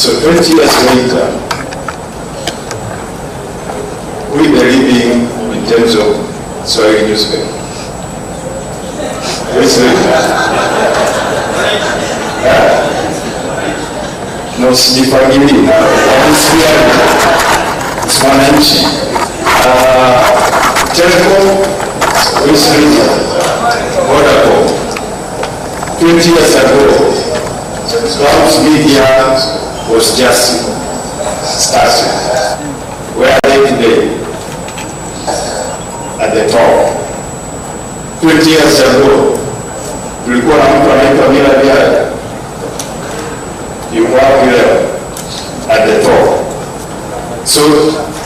So 20 years later, we are living in terms of Swahili newspaper. No, sijifagili na it's wananchi. Telecom, Vodacom. 20 years ago, cloud media was just starting. Where are they today? At the top. 20 years ago, tulikuwa na mtu anaitwa Miaka. You are here at the top. So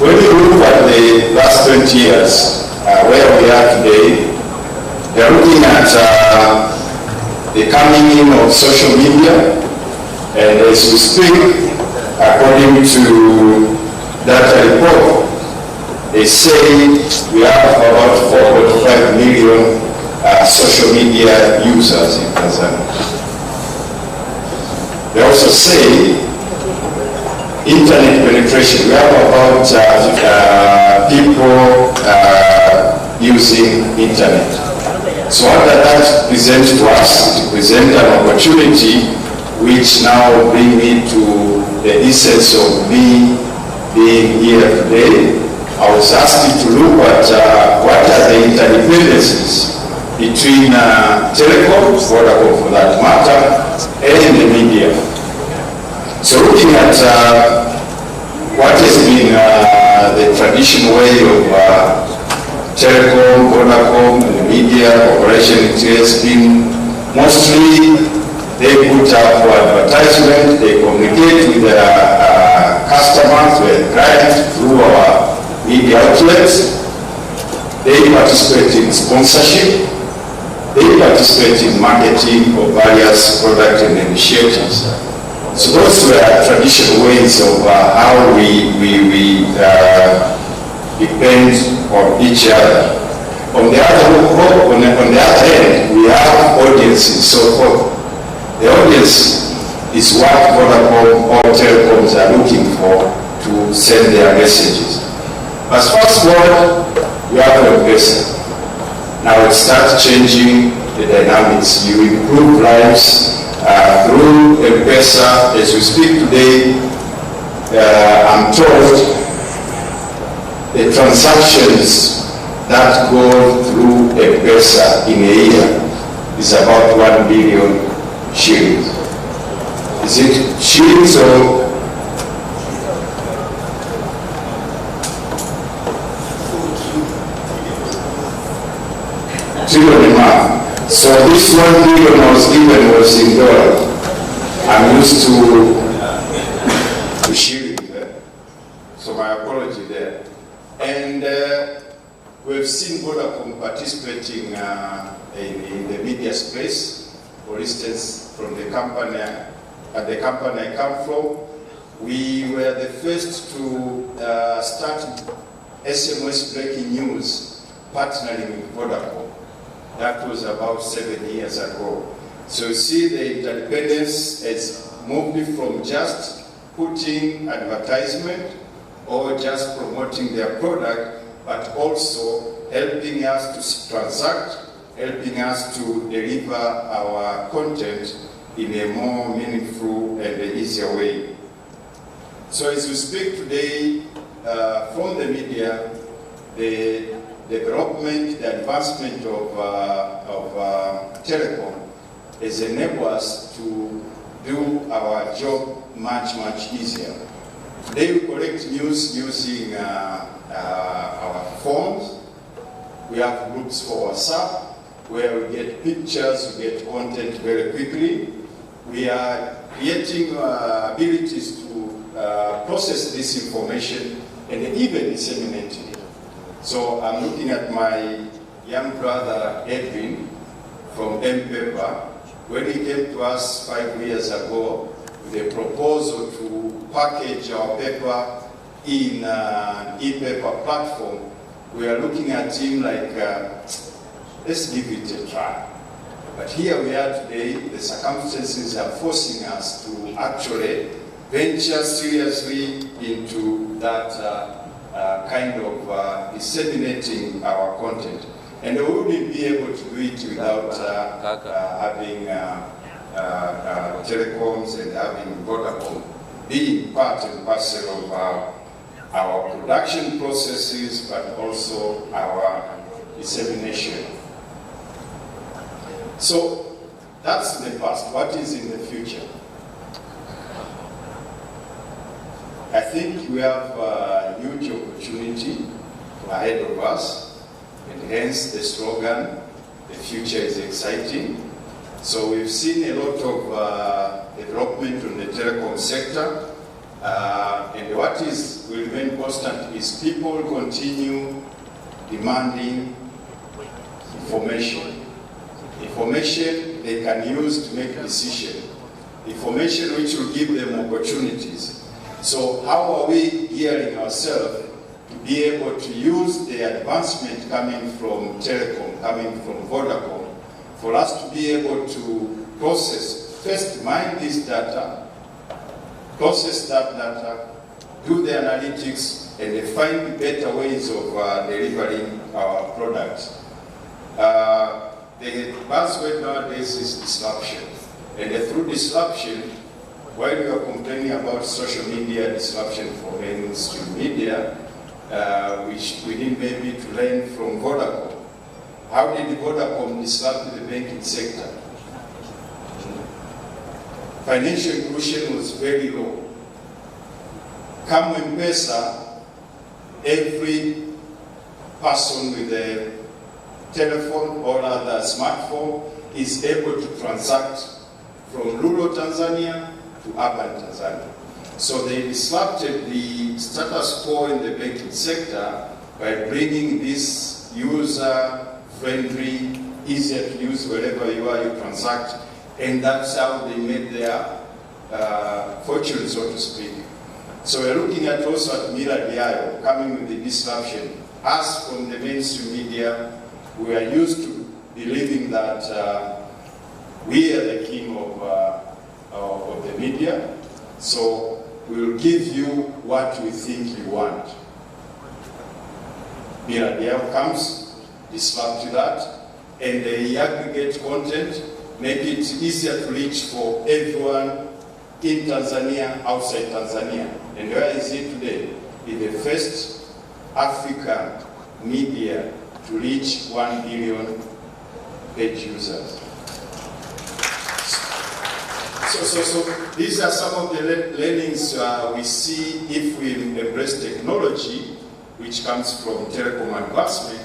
when you look at the last 20 years, where we are today, we are looking at the coming in of social media, and as we speak, according to that report, they say we have about 4.5 million social media users in Tanzania. They also say internet penetration. We have about people using internet. So what does that present to us? It presents an opportunity which now bring me to the essence of me being here today. I was asked to look at what are the interdependencies between telecom, Vodacom for that matter, and the media. So looking at what has been the traditional way of telecom, Vodacom, and the media operation, it has been mostly they put up for advertisement, they communicate with their customers, with clients through our media outlets, they participate in sponsorship, they participate in marketing of various product and initiatives. So those were traditional ways of how we depend on each other. On the other hand, we have audiences. So the audience is what Vodacom or telecoms are looking for to send their messages. As fast forward, we have M-Pesa. Now it starts changing the dynamics. You improve lives through M-Pesa. As we speak today, I'm told the transactions that go through M-Pesa in a year is about 1 billion shillings. Is it shillings or? Trillion a month. So this 1 billion I was given was in dollars. I'm used to shillings there. So my apology there. And we've seen Vodacom participating in the media space. For instance, from the company, at the company I come from, we were the first to start SMS breaking news, partnering with Vodacom. That was about 7 years ago. So you see the interdependence has moved from just putting advertisement or just promoting their product, but also helping us to transact, helping us to deliver our content in a more meaningful and easier way. So as we speak today, from the media, the development, the advancement of telecom has enabled us to do our job much, much easier. Today we collect news using our phones. We have groups for WhatsApp where we get pictures, we get content very quickly. We are creating abilities to process this information and even disseminate it. So I'm looking at my young brother Edwin from M-Paper. When he came to us 5 years ago with a proposal to package our paper in an e-paper platform, we are looking at him like, let's give it a try. But here we are today, the circumstances are forcing us to actually venture seriously into that kind of disseminating our content. And we wouldn't be able to do it without having telecoms and having Vodacom being part and parcel of our production processes, but also our dissemination. So that's the past. What is in the future? I think we have a huge opportunity ahead of us, and hence the slogan, the future is exciting. So we've seen a lot of development in the telecom sector, and what will remain constant is people continue demanding information. Information they can use to make decisions. Information which will give them opportunities. So how are we gearing ourselves to be able to use the advancement coming from telecom, coming from Vodacom, for us to be able to process, first mine this data, process that data, do the analytics, and find better ways of delivering our products. The buzzword nowadays is disruption. And through disruption, while we are complaining about social media disruption for mainstream media, we need maybe to learn from Vodacom. How did Vodacom disrupt the banking sector? Financial inclusion was very low. Come M-Pesa, every person with a telephone or other smartphone is able to transact from rural Tanzania to urban Tanzania. So they disrupted the status quo in the banking sector by bringing this user-friendly, easier to use wherever you are, you transact, and that's how they made their fortune, so to speak. So we're looking at also at Miaka coming with the disruption. Us from the mainstream media, we are used to believing that we are the king of the media, so we'll give you what we think you want. Miaka comes, disrupt that, and they aggregate content, make it easier to reach for everyone in Tanzania, outside Tanzania. And where is it today? It's the first African media to reach 1 billion page users. So these are some of the learnings we see if we embrace technology, which comes from telecom advancement,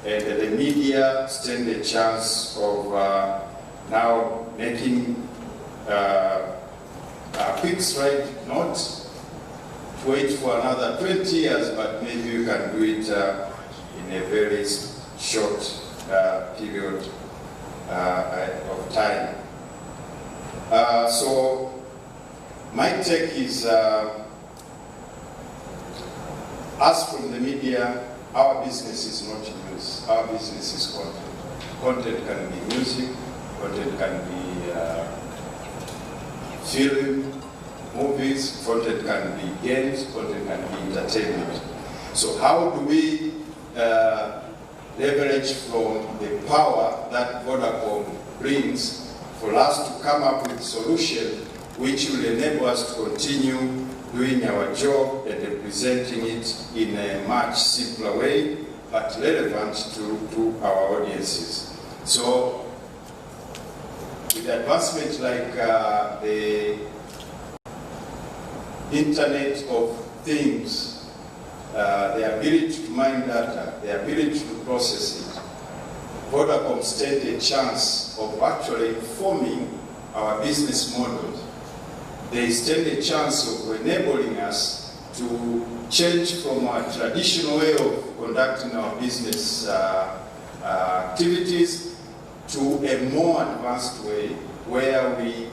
and the media stand a chance of now making a quick stride, not to wait for another 20 years, but maybe you can do it in a very short period of time. So my take is, us from the media, our business is not news. Our business is content. Content can be music, content can be film, movies, content can be games, content can be entertainment. So how do we leverage from the power that Vodacom brings for us to come up with solutions which will enable us to continue doing our job and representing it in a much simpler way, but relevant to our audiences. So with advancement like the Internet of Things, the ability to mine data, the ability to process it, Vodacom stand a chance of actually informing our business models. They stand a chance of enabling us to change from our traditional way of conducting our business activities to a more advanced way where we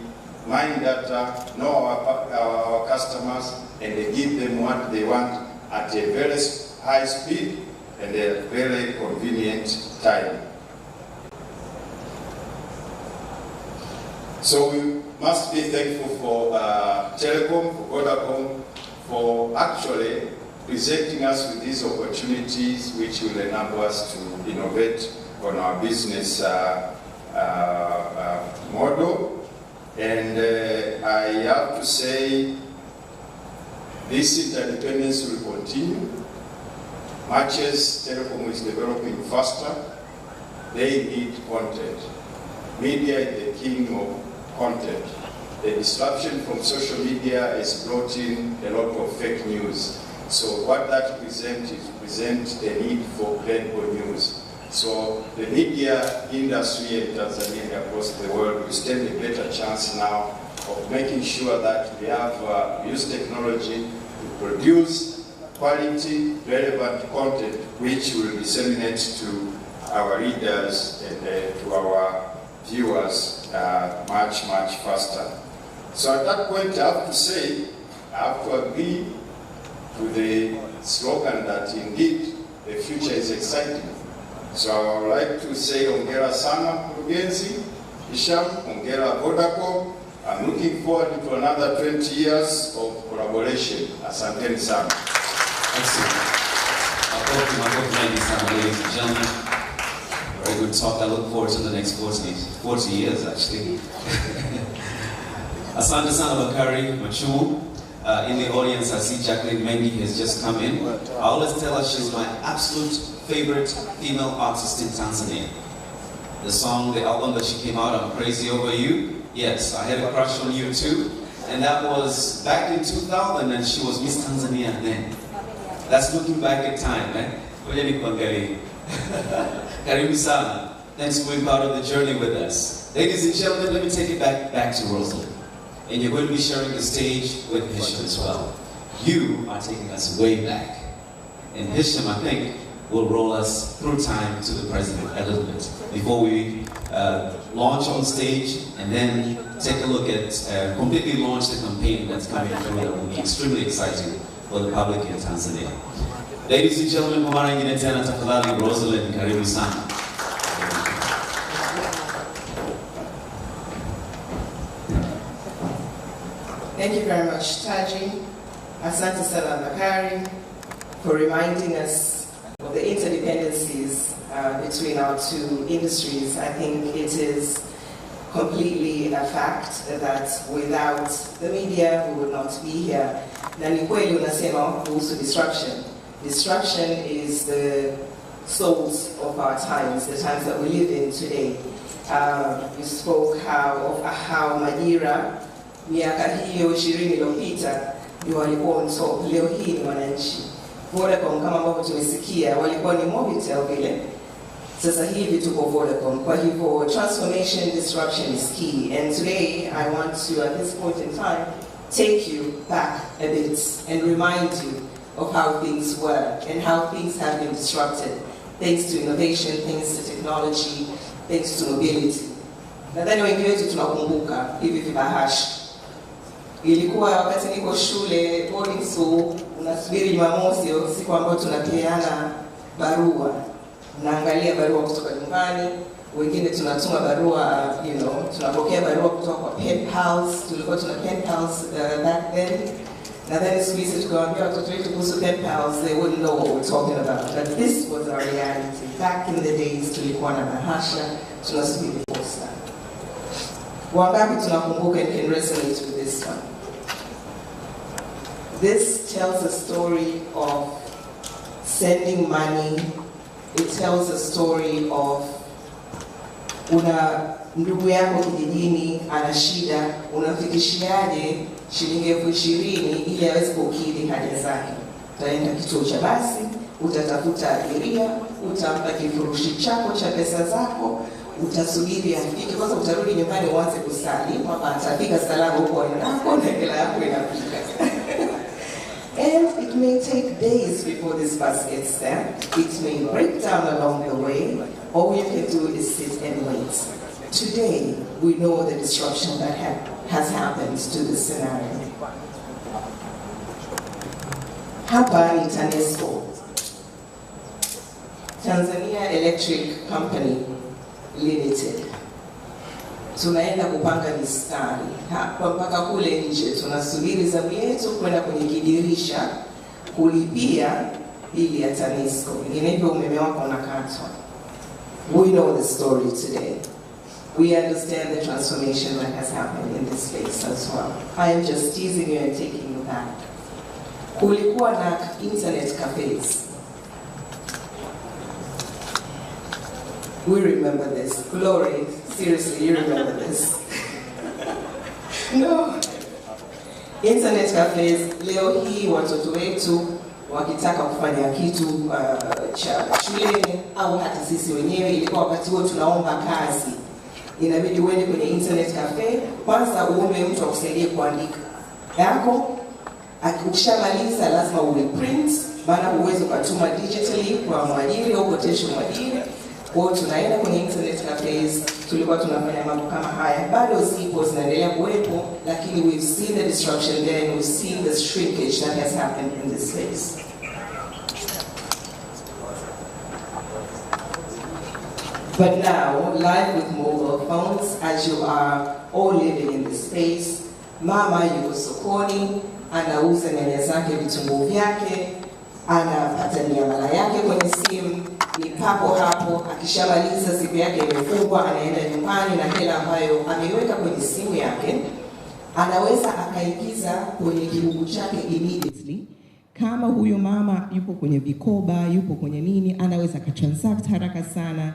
mine data, know our customers, and they give them what they want at a very high speed and a very convenient time. So must be thankful for Telecom, for Vodacom, for actually presenting us with these opportunities which will enable us to innovate on our business model. And I have to say, this interdependence will continue. Much as Telecom is developing faster, they need content. Media is the king of content. The disruption from social media has brought in a lot of fake news. So what that presents is the need for credible news. So the media industry in Tanzania and across the world will stand a better chance now of making sure that we have used technology to produce quality, relevant content which will disseminate to our readers and to our viewers much faster. So at that point, I have to say, I have to agree to the slogan that indeed the future is exciting. So I would like to say hongera sana mkurugenzi Hisham, hongera Vodacom. I'm looking forward to another 20 years of collaboration. Asanteni sana. Excellent. Ladies and gentlemen. Very good talk. I look forward to the next 40 years actually. Asante sana Bakari Machumu. In the audience, I see Jacqueline Mengi has just come in. I always tell her she's my absolute favorite female artist in Tanzania. The song, the album that she came out, I'm Crazy Over You. Yes, I had a crush on you too. And that was back in 2000 and she was Miss Tanzania then. That's looking back at time, eh? Karibu sana. Thanks for being part of the journey with us. Ladies and gentlemen, let me take it back to Rosalind. And you're going to be sharing the stage with Hisham as well. You are taking us way back. And Hisham, I think, will roll us through time to the present a little bit before we launch on stage and then take a look at, completely launch the campaign that's coming through that will be extremely exciting for the public in Tanzania. Ladies and gentlemen, kwa mara nyingine tena tafadhali Rosalind, karibu sana. Thank you very much, Taji. Asante sana Bakari for reminding us of the interdependencies between our two industries. I think it is completely a fact that without the media, we would not be here. Na ni kweli unasema kuhusu disruption. Disruption is the souls of our times, the times that we live in today. You spoke how Majira, miaka hiyo 20 iliyopita, ndio walikuwa on top. Leo hii ni wananchi. Vodacom kama ambavyo tumesikia, walikuwa ni Mobitel vile. Sasa hivi tuko Vodacom. Kwa hivyo transformation, disruption is key. And today I want to, at this point in time, take you back a bit and remind you of how things were and how things have been disrupted. Thanks to innovation, thanks to technology, thanks to mobility. Nadhani wengi wetu tunakumbuka hivi vibahashi. Ilikuwa wakati niko shule, boarding school, unasubiri Jumamosi, siku ambayo tunapeana barua. Naangalia barua kutoka nyumbani, wengine tunatuma barua, tunapokea barua kutoka kwa pen pals, tulikuwa tuna pen pals back then. Na then siku hizi tukawaambia watoto wetu kuhusu pen pals, they wouldn't know what we're talking about. But this was our reality. Back in the days, tulikuwa na bahasha, tunasubiri posta. Wangapi tunakumbuka and can resonate with this one? This tells a story of sending money. It tells a story of una ndugu yako kijijini ana shida, unamfikishiaje shilingi 20,000 ili aweze kukidhi haja zake. Utaenda kituo cha basi, utatafuta abiria, utampa kifurushi chako cha pesa zako, utasubiri afike, kwanza utarudi nyumbani uanze kusali, mama atafika salama huko anako na hela yako inafika. And it may take days before this bus gets there. It may break down along the way. All you can do is sit and wait. Today, we know the disruption that has happened to this scenario. Hapa ni TANESCO, Tanzania Electric Company Limited. tunaenda kupanga mistari hapa mpaka kule nje, tunasubiri zamu yetu kwenda kwenye kidirisha kulipia bili ya TANESCO, vinginevyo umeme wako unakatwa. We know the story today. We understand the transformation that has happened in this space as well. I am just teasing you and taking you back. Kulikuwa na internet cafes. We remember this. Glory, seriously, you remember this. No. Internet cafes, leo hii watoto wetu wakitaka kufanya kitu cha shuleni au hata sisi wenyewe, ilikuwa wakati huo tunaomba kazi, inabidi uende kwenye internet cafe, kwanza uombe mtu akusaidie kuandika yako, ukishamaliza lazima uprint, maana huwezi ukatuma digitally kwa mwajiri au potential mwajiri. Kwa tunaenda kwenye internet cafes, tulikuwa tunafanya mambo kama haya, bado zipo zinaendelea kuwepo, lakini we've seen the disruption there and we've seen the shrinkage that has happened in this space. But now, live with mobile phones, as you are all living in this space, mama yuko sokoni, anauza nyanya zake, vitunguu vyake, anapata miamala yake kwenye simu, ni papo hapo, akishamaliza siku yake imefungwa, anaenda nyumbani na hela ambayo ameiweka kwenye simu yake, anaweza akaingiza kwenye kibubu chake immediately. Kama huyo mama yupo kwenye vikoba, yupo kwenye nini, anaweza akatransact haraka sana.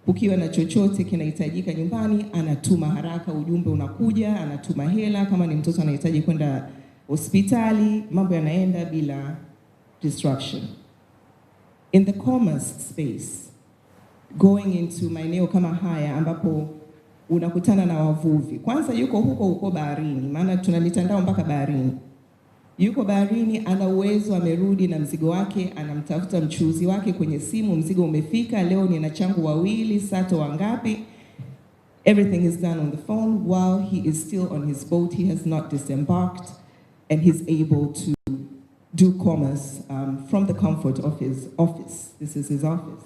Ukiwa na chochote kinahitajika nyumbani, anatuma haraka, ujumbe unakuja, anatuma hela. Kama ni mtoto anahitaji kwenda hospitali, mambo yanaenda bila disruption. In the commerce space, going into maeneo kama haya ambapo unakutana na wavuvi. Kwanza yuko huko baharini, maana tuna mitandao mpaka baharini. Yuko baharini, ana uwezo, amerudi na mzigo wake, anamtafuta mchuuzi wake kwenye simu, mzigo umefika, leo nina changu wawili, sato wangapi. Everything is done on the phone while he is still on his boat. He has not disembarked, and he's able to do commerce from the comfort of his office. This is his office.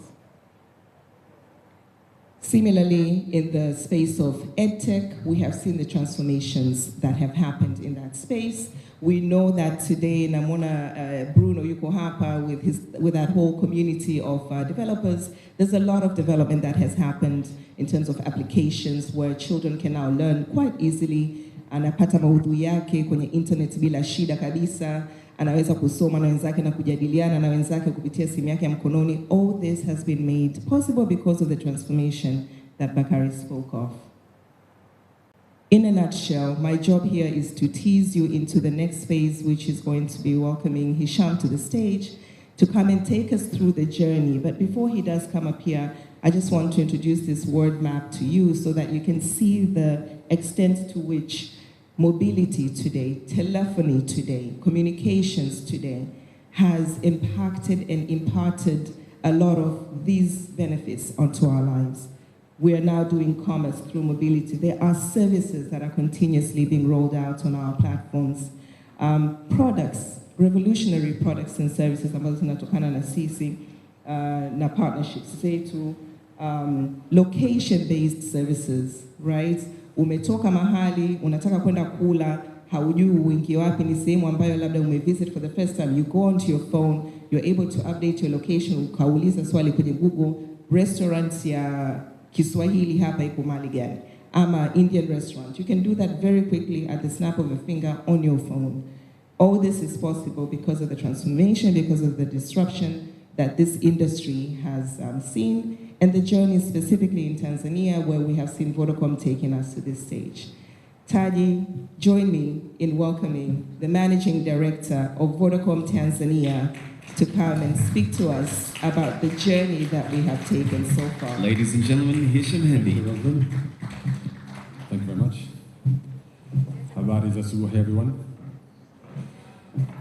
Similarly, in the space of EdTech, we have seen the transformations that have happened in that space. We know that today, Namona Bruno yuko hapa with that whole community of developers, there's a lot of development that has happened in terms of applications where children can now learn quite easily. Anapata maudhui yake kwenye internet bila shida kabisa. Anaweza kusoma na wenzake na kujadiliana na wenzake kupitia simu yake ya mkononi. All this has been made possible because of the transformation that Bakari spoke of. In a nutshell, my job here is to tease you into the next phase, which is going to be welcoming Hisham to the stage to come and take us through the journey. But before he does come up here, I just want to introduce this word map to you so that you can see the extent to which mobility today, telephony today, communications today has impacted and imparted a lot of these benefits onto our lives. We are now doing commerce through mobility. There are services that are continuously being rolled out on our platforms. Products, revolutionary products and services ambazo zinatokana na sisi na partnerships zetu, location-based services, right? Umetoka mahali, unataka kwenda kula, haujui uingie wapi, ni sehemu ambayo labda umevisit for the first time. You go onto your phone, you're able to update your location, ukauliza swali kwenye Google, restaurants ya Kiswahili hapa iko mahali gani, ama Indian restaurant. You can do that very quickly at the snap of a finger on your phone. All this is possible because of the transformation, because of the disruption that this industry has seen, and the journey specifically in Tanzania, where we have seen Vodacom taking us to this stage. Taji, join me in welcoming the Managing Director of Vodacom Tanzania to come and speak to us about the journey that we have taken so far. Ladies and gentlemen, Hisham Hendi. Thank you very much. Habari za subuhi, everyone.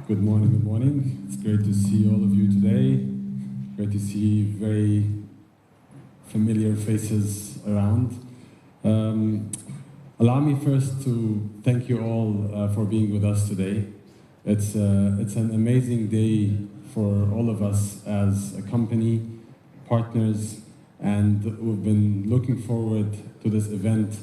Good morning, good morning. It's great to see all of you today. Great to see very familiar faces around. Allow me first to thank you all for being with us today. It's an amazing day for all of us as a company, partners, and we've been looking forward to this event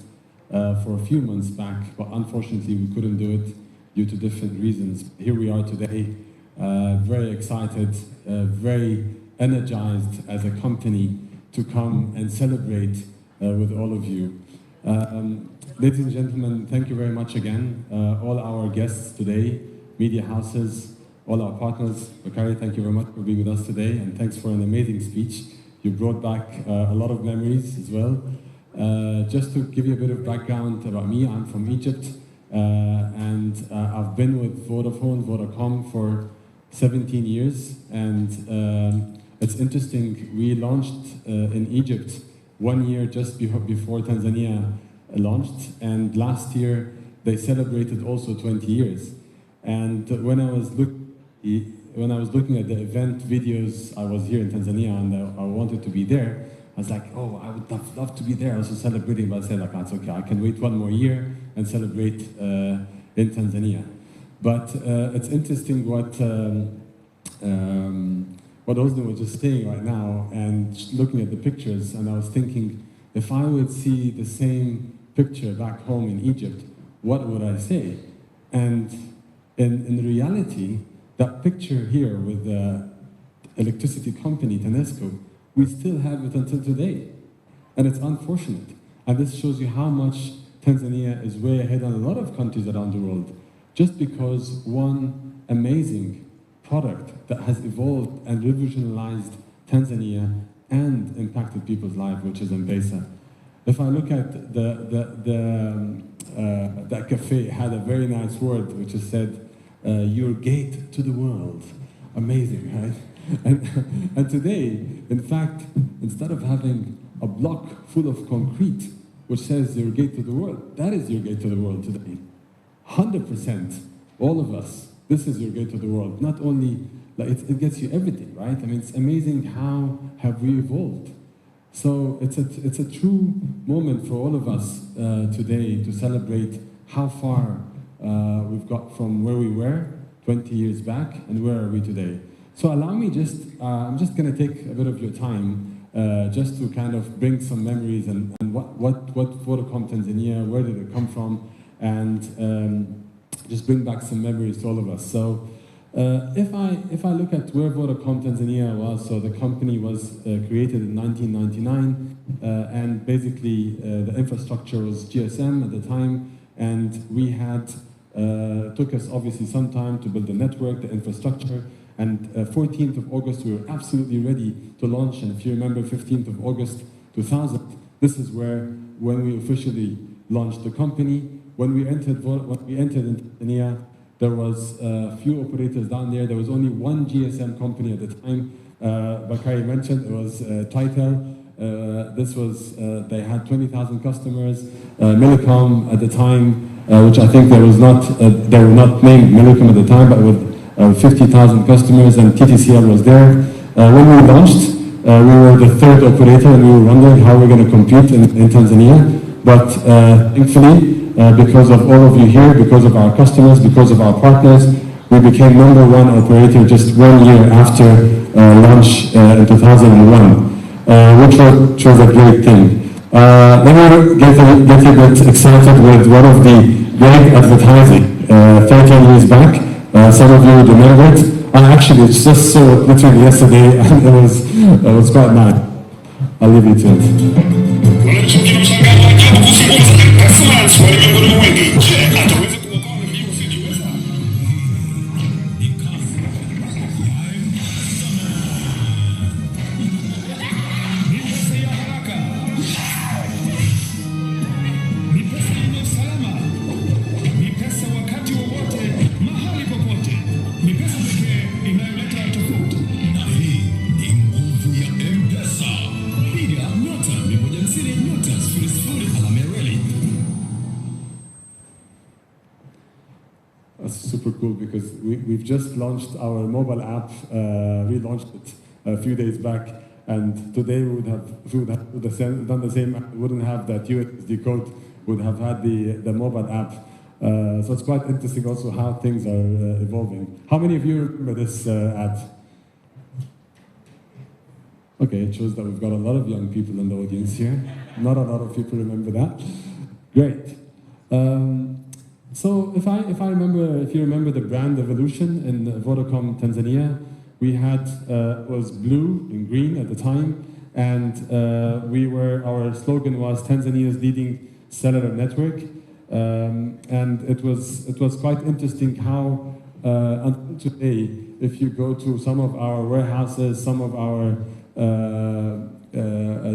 for a few months back, but unfortunately we couldn't do it due to different reasons. Here we are today, very excited, very energized as a company to come and celebrate with all of you. Ladies and gentlemen, thank you very much again. All our guests today, media houses, all our partners. Bakari, thank you very much for being with us today, and thanks for an amazing speech. You brought back a lot of memories as well. Just to give you a bit of background about me, I'm from Egypt, and I've been with Vodacom for 17 years, and it's interesting, we launched in Egypt 1 year just before Tanzania launched, and last year they celebrated also 20 years. And when I was looking at the event videos, I was here in Tanzania and I wanted to be there. I was like, oh, I would love to be there, also celebrating, but I said, like, that's okay, I can wait 1 more year and celebrate in Tanzania. But it's interesting what Osman was just saying right now, and looking at the pictures, and I was thinking, if I would see the same picture back home in Egypt, what would I say? And in reality, that picture here with the electricity company, Tanesco, we still have it until today. And it's unfortunate. And this shows you how much Tanzania is way ahead on a lot of countries around the world, just because one amazing product that has evolved and revolutionized Tanzania and impacted people's lives, which is M-Pesa. If I look at that cafe, had a very nice word which is said, your gate to the world. Amazing, right? And today, in fact, instead of having a block full of concrete which says your gate to the world, that is your gate to the world today. 100%, all of us, this is your gate to the world. Not only, like, it gets you everything, right? I mean, it's amazing how have we evolved. So it's a true moment for all of us today to celebrate how far we've got from where we were 20 years back and where are we today. So allow me I'm just going to take a bit of your time just to kind of bring some memories and what Vodacom Tanzania, where did it come from, and just bring back some memories to all of us. So if I look at where Vodacom Tanzania was, so the company was created in 1999, and basically the infrastructure was GSM at the time, and we had, took us obviously some time to build the network, the infrastructure, and 14th of August we were absolutely ready to launch, and if you remember 15th of August 2000, this is when we officially launched the company. When we entered in Tanzania, there was a few operators down there. There was only one GSM company at the time. Bakari mentioned it was Titel. This was they had 20,000 customers. Millicom at the time, which I think they were not named Millicom at the time, but with 50,000 customers, and TTCL was there. When we launched, we were the third operator, and we were wondering how we're going to compete in Tanzania. But thankfully, because of all of you here, because of our customers, because of our partners, we became #1 operator just 1 year after launch in 2001, which was a great thing. Let me get a bit excited with one of the great advertising 13 years back. Some of you remember it. Actually, it's just so literally yesterday, and it was quite nice. I'll leave you to it. Super cool, because we've just launched our mobile app, relaunched it a few days back, and today we would have done the same, wouldn't have that USD code, would have had the mobile app. So it's quite interesting also how things are evolving. How many of you remember this ad? Okay, it shows that we've got a lot of young people in the audience here. Not a lot of people remember that. Great. So if you remember the brand evolution in Vodacom Tanzania, we had was blue and green at the time, and our slogan was Tanzania's leading cellular network, and it was quite interesting how until today, if you go to some of our warehouses, some of our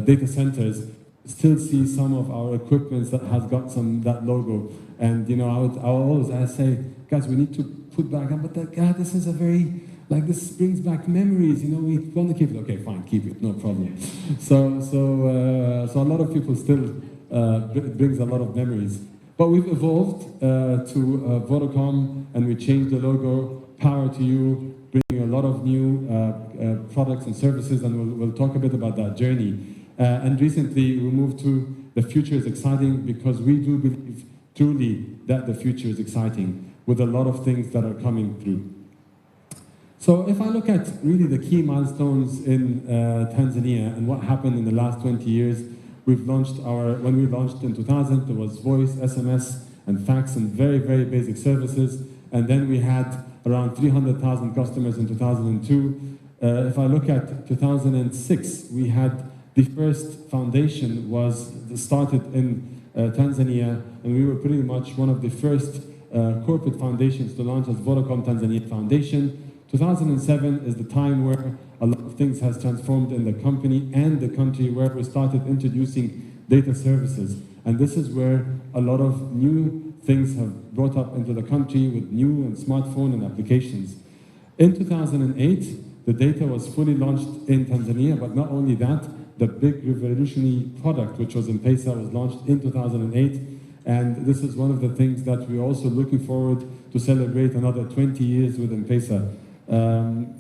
data centers, still see some of our equipment that has got that logo. And I say, guys, we need to put back up, but God, this is a very, this brings back memories, we want to keep it. Okay, fine, keep it, no problem. So a lot of people still, it brings a lot of memories. But we've evolved to Vodacom, and we changed the logo, Power to You, bringing a lot of new products and services, and we'll talk a bit about that journey. And recently we moved to the future is exciting, because we do believe truly that the future is exciting with a lot of things that are coming through. So if I look at really the key milestones in Tanzania and what happened in the last 20 years, when we launched in 2000, there was voice, SMS, and fax, and very, very basic services. And then we had around 300,000 customers in 2002. If I look at 2006, we had the first foundation was started in Tanzania, and we were pretty much one of the first corporate foundations to launch as Vodacom Tanzania Foundation. 2007 is the time where a lot of things has transformed in the company and the country, where we started introducing data services. And this is where a lot of new things have brought up into the country with new and smartphone and applications. In 2008, the data was fully launched in Tanzania, but not only that, the big revolutionary product, which was M-Pesa, was launched in 2008. And this is one of the things that we're also looking forward to celebrate another 20 years with M-Pesa.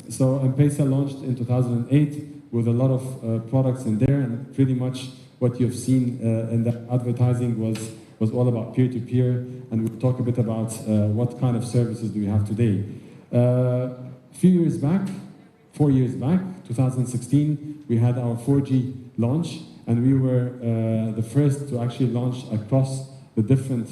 So M-Pesa launched in 2008 with a lot of products in there, and pretty much what you've seen in the advertising was all about peer-to-peer, and we'll talk a bit about what kind of services do we have today. Few years back, 4 years back, 2016, we had our 4G launch, and we were the first to actually launch across the different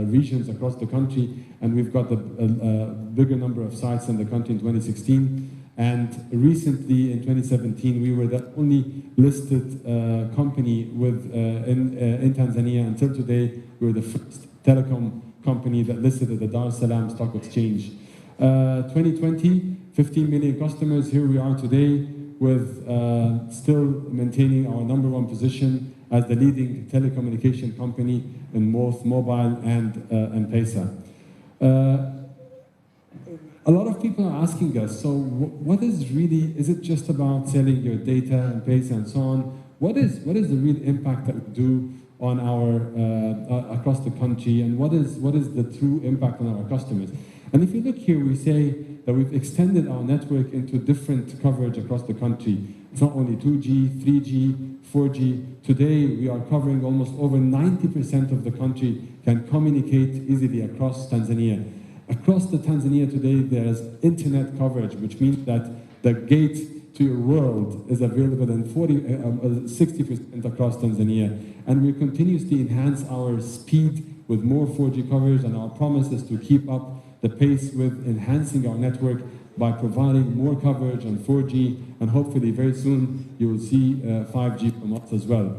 regions across the country, and we've got a bigger number of sites in the country in 2016. And recently, in 2017, we were the only listed company in Tanzania. Until today, we were the first telecom company that listed at the Dar es Salaam Stock Exchange. 2020, 15 million customers. Here we are today with still maintaining our #1 position as the leading telecommunication company in both mobile and M-Pesa. A lot of people are asking us, so what is it just about selling your data, M-Pesa, and so on? What is the real impact that we do on across the country, and what is the true impact on our customers? And if you look here, we say that we've extended our network into different coverage across the country. It's not only 2G, 3G, 4G. Today, we are covering almost over 90% of the country can communicate easily across Tanzania. Across the Tanzania today, there's internet coverage, which means that the gate to your world is available in 60% across Tanzania. And we continuously enhance our speed with more 4G coverage, and our promise is to keep up the pace with enhancing our network by providing more coverage on 4G, and hopefully very soon you will see 5G from us as well.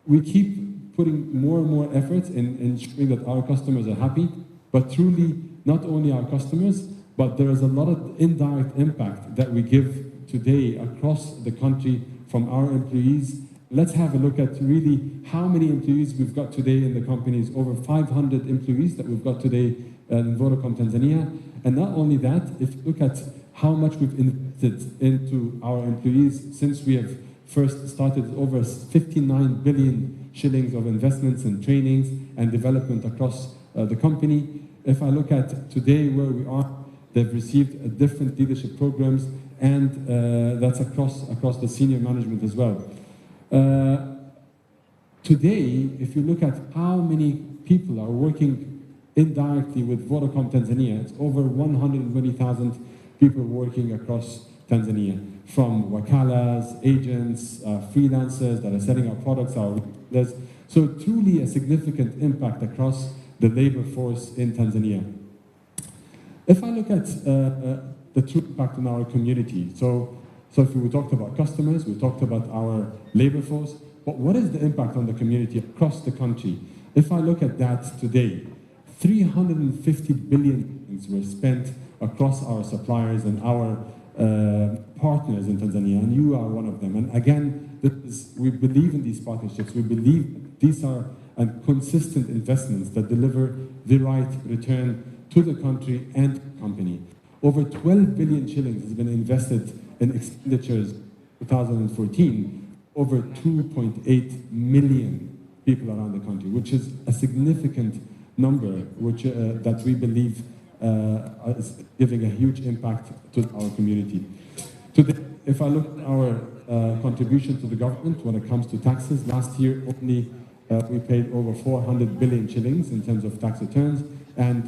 We keep putting more and more effort in ensuring that our customers are happy, but truly not only our customers, but there is a lot of indirect impact that we give today across the country from our employees. Let's have a look at really how many employees we've got today in the companies. Over 500 employees that we've got today in Vodacom Tanzania. And not only that, if you look at how much we've invested into our employees since we have first started, over 59 billion shillings of investments in trainings and development across the company. If I look at today where we are, they've received different leadership programs, and that's across the senior management as well. Today, if you look at how many people are working indirectly with Vodacom Tanzania, it's over 120,000 people working across Tanzania, from wakalas, agents, freelancers that are selling our products, our retailers. So truly a significant impact across the labor force in Tanzania. If I look at the true impact on our community, so if we talked about customers, we talked about our labor force, but what is the impact on the community across the country? If I look at that today, 350 billion were spent across our suppliers and our partners in Tanzania, and you are one of them. And again, we believe in these partnerships. We believe these are consistent investments that deliver the right return to the country and company. Over 12 billion shillings has been invested in expenditures in 2014, over 2.8 million people around the country, which is a significant number which, that we believe is giving a huge impact to our community. Today, if I look at our contribution to the government when it comes to taxes, last year only we paid over 400 billion shillings in terms of tax returns and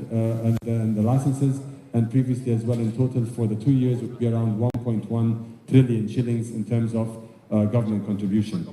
the licenses, and previously as well in total for the 2 years would be around 1.1 trillion shillings in terms of government contribution.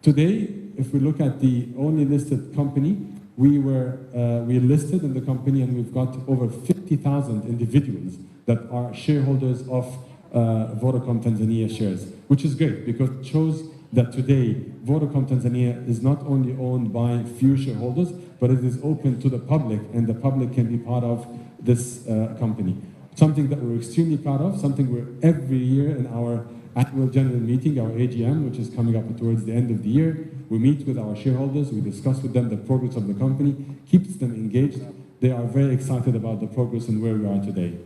Today, if we look at the only listed company, we listed in the company and we've got over 50,000 individuals that are shareholders of Vodacom Tanzania shares, which is great because it shows that today Vodacom Tanzania is not only owned by few shareholders, but it is open to the public and the public can be part of this company. Something that we're extremely proud of, something we're every year in our annual general meeting, our AGM, which is coming up towards the end of the year, we meet with our shareholders, we discuss with them the progress of the company, keeps them engaged. They are very excited about the progress and where we are today.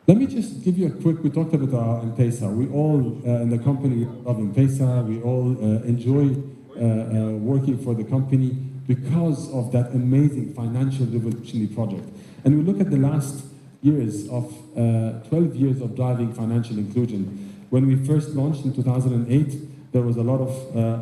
Let me just give you a quick, we talked about our M-Pesa. We all in the company love M-Pesa, we all enjoy working for the company because of that amazing financial revolutionary project. And we look at the last years of 12 years of driving financial inclusion. When we first launched in 2008, there was a lot of,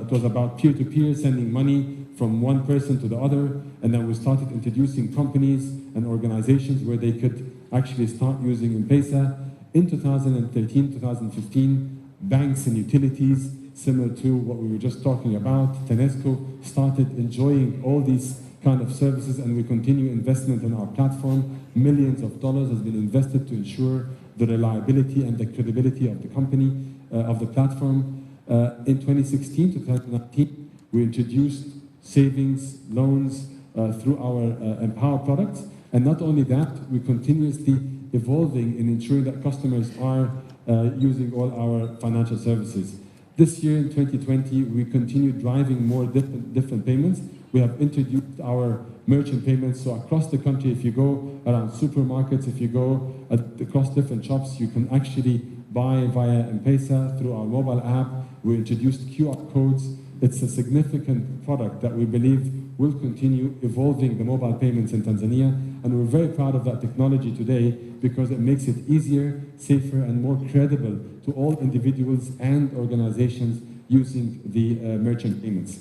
it was about peer-to-peer, sending money from one person to the other, and then we started introducing companies and organizations where they could actually start using M-Pesa. In 2013, 2015, banks and utilities, similar to what we were just talking about, TANESCO, started enjoying all these kind of services, and we continue investment in our platform. Millions of dollars has been invested to ensure the reliability and the credibility of the company, of the platform. In 2016 to 2019, we introduced savings, loans through our Empower products. And not only that, we continuously evolving in ensuring that customers are using all our financial services. This year in 2020, we continue driving more different payments. We have introduced our merchant payments, so across the country, if you go around supermarkets, if you go across different shops, you can actually buy via M-Pesa through our mobile app. We introduced QR codes. It's a significant product that we believe will continue evolving the mobile payments in Tanzania, and we're very proud of that technology today because it makes it easier, safer, and more credible to all individuals and organizations using the merchant payments.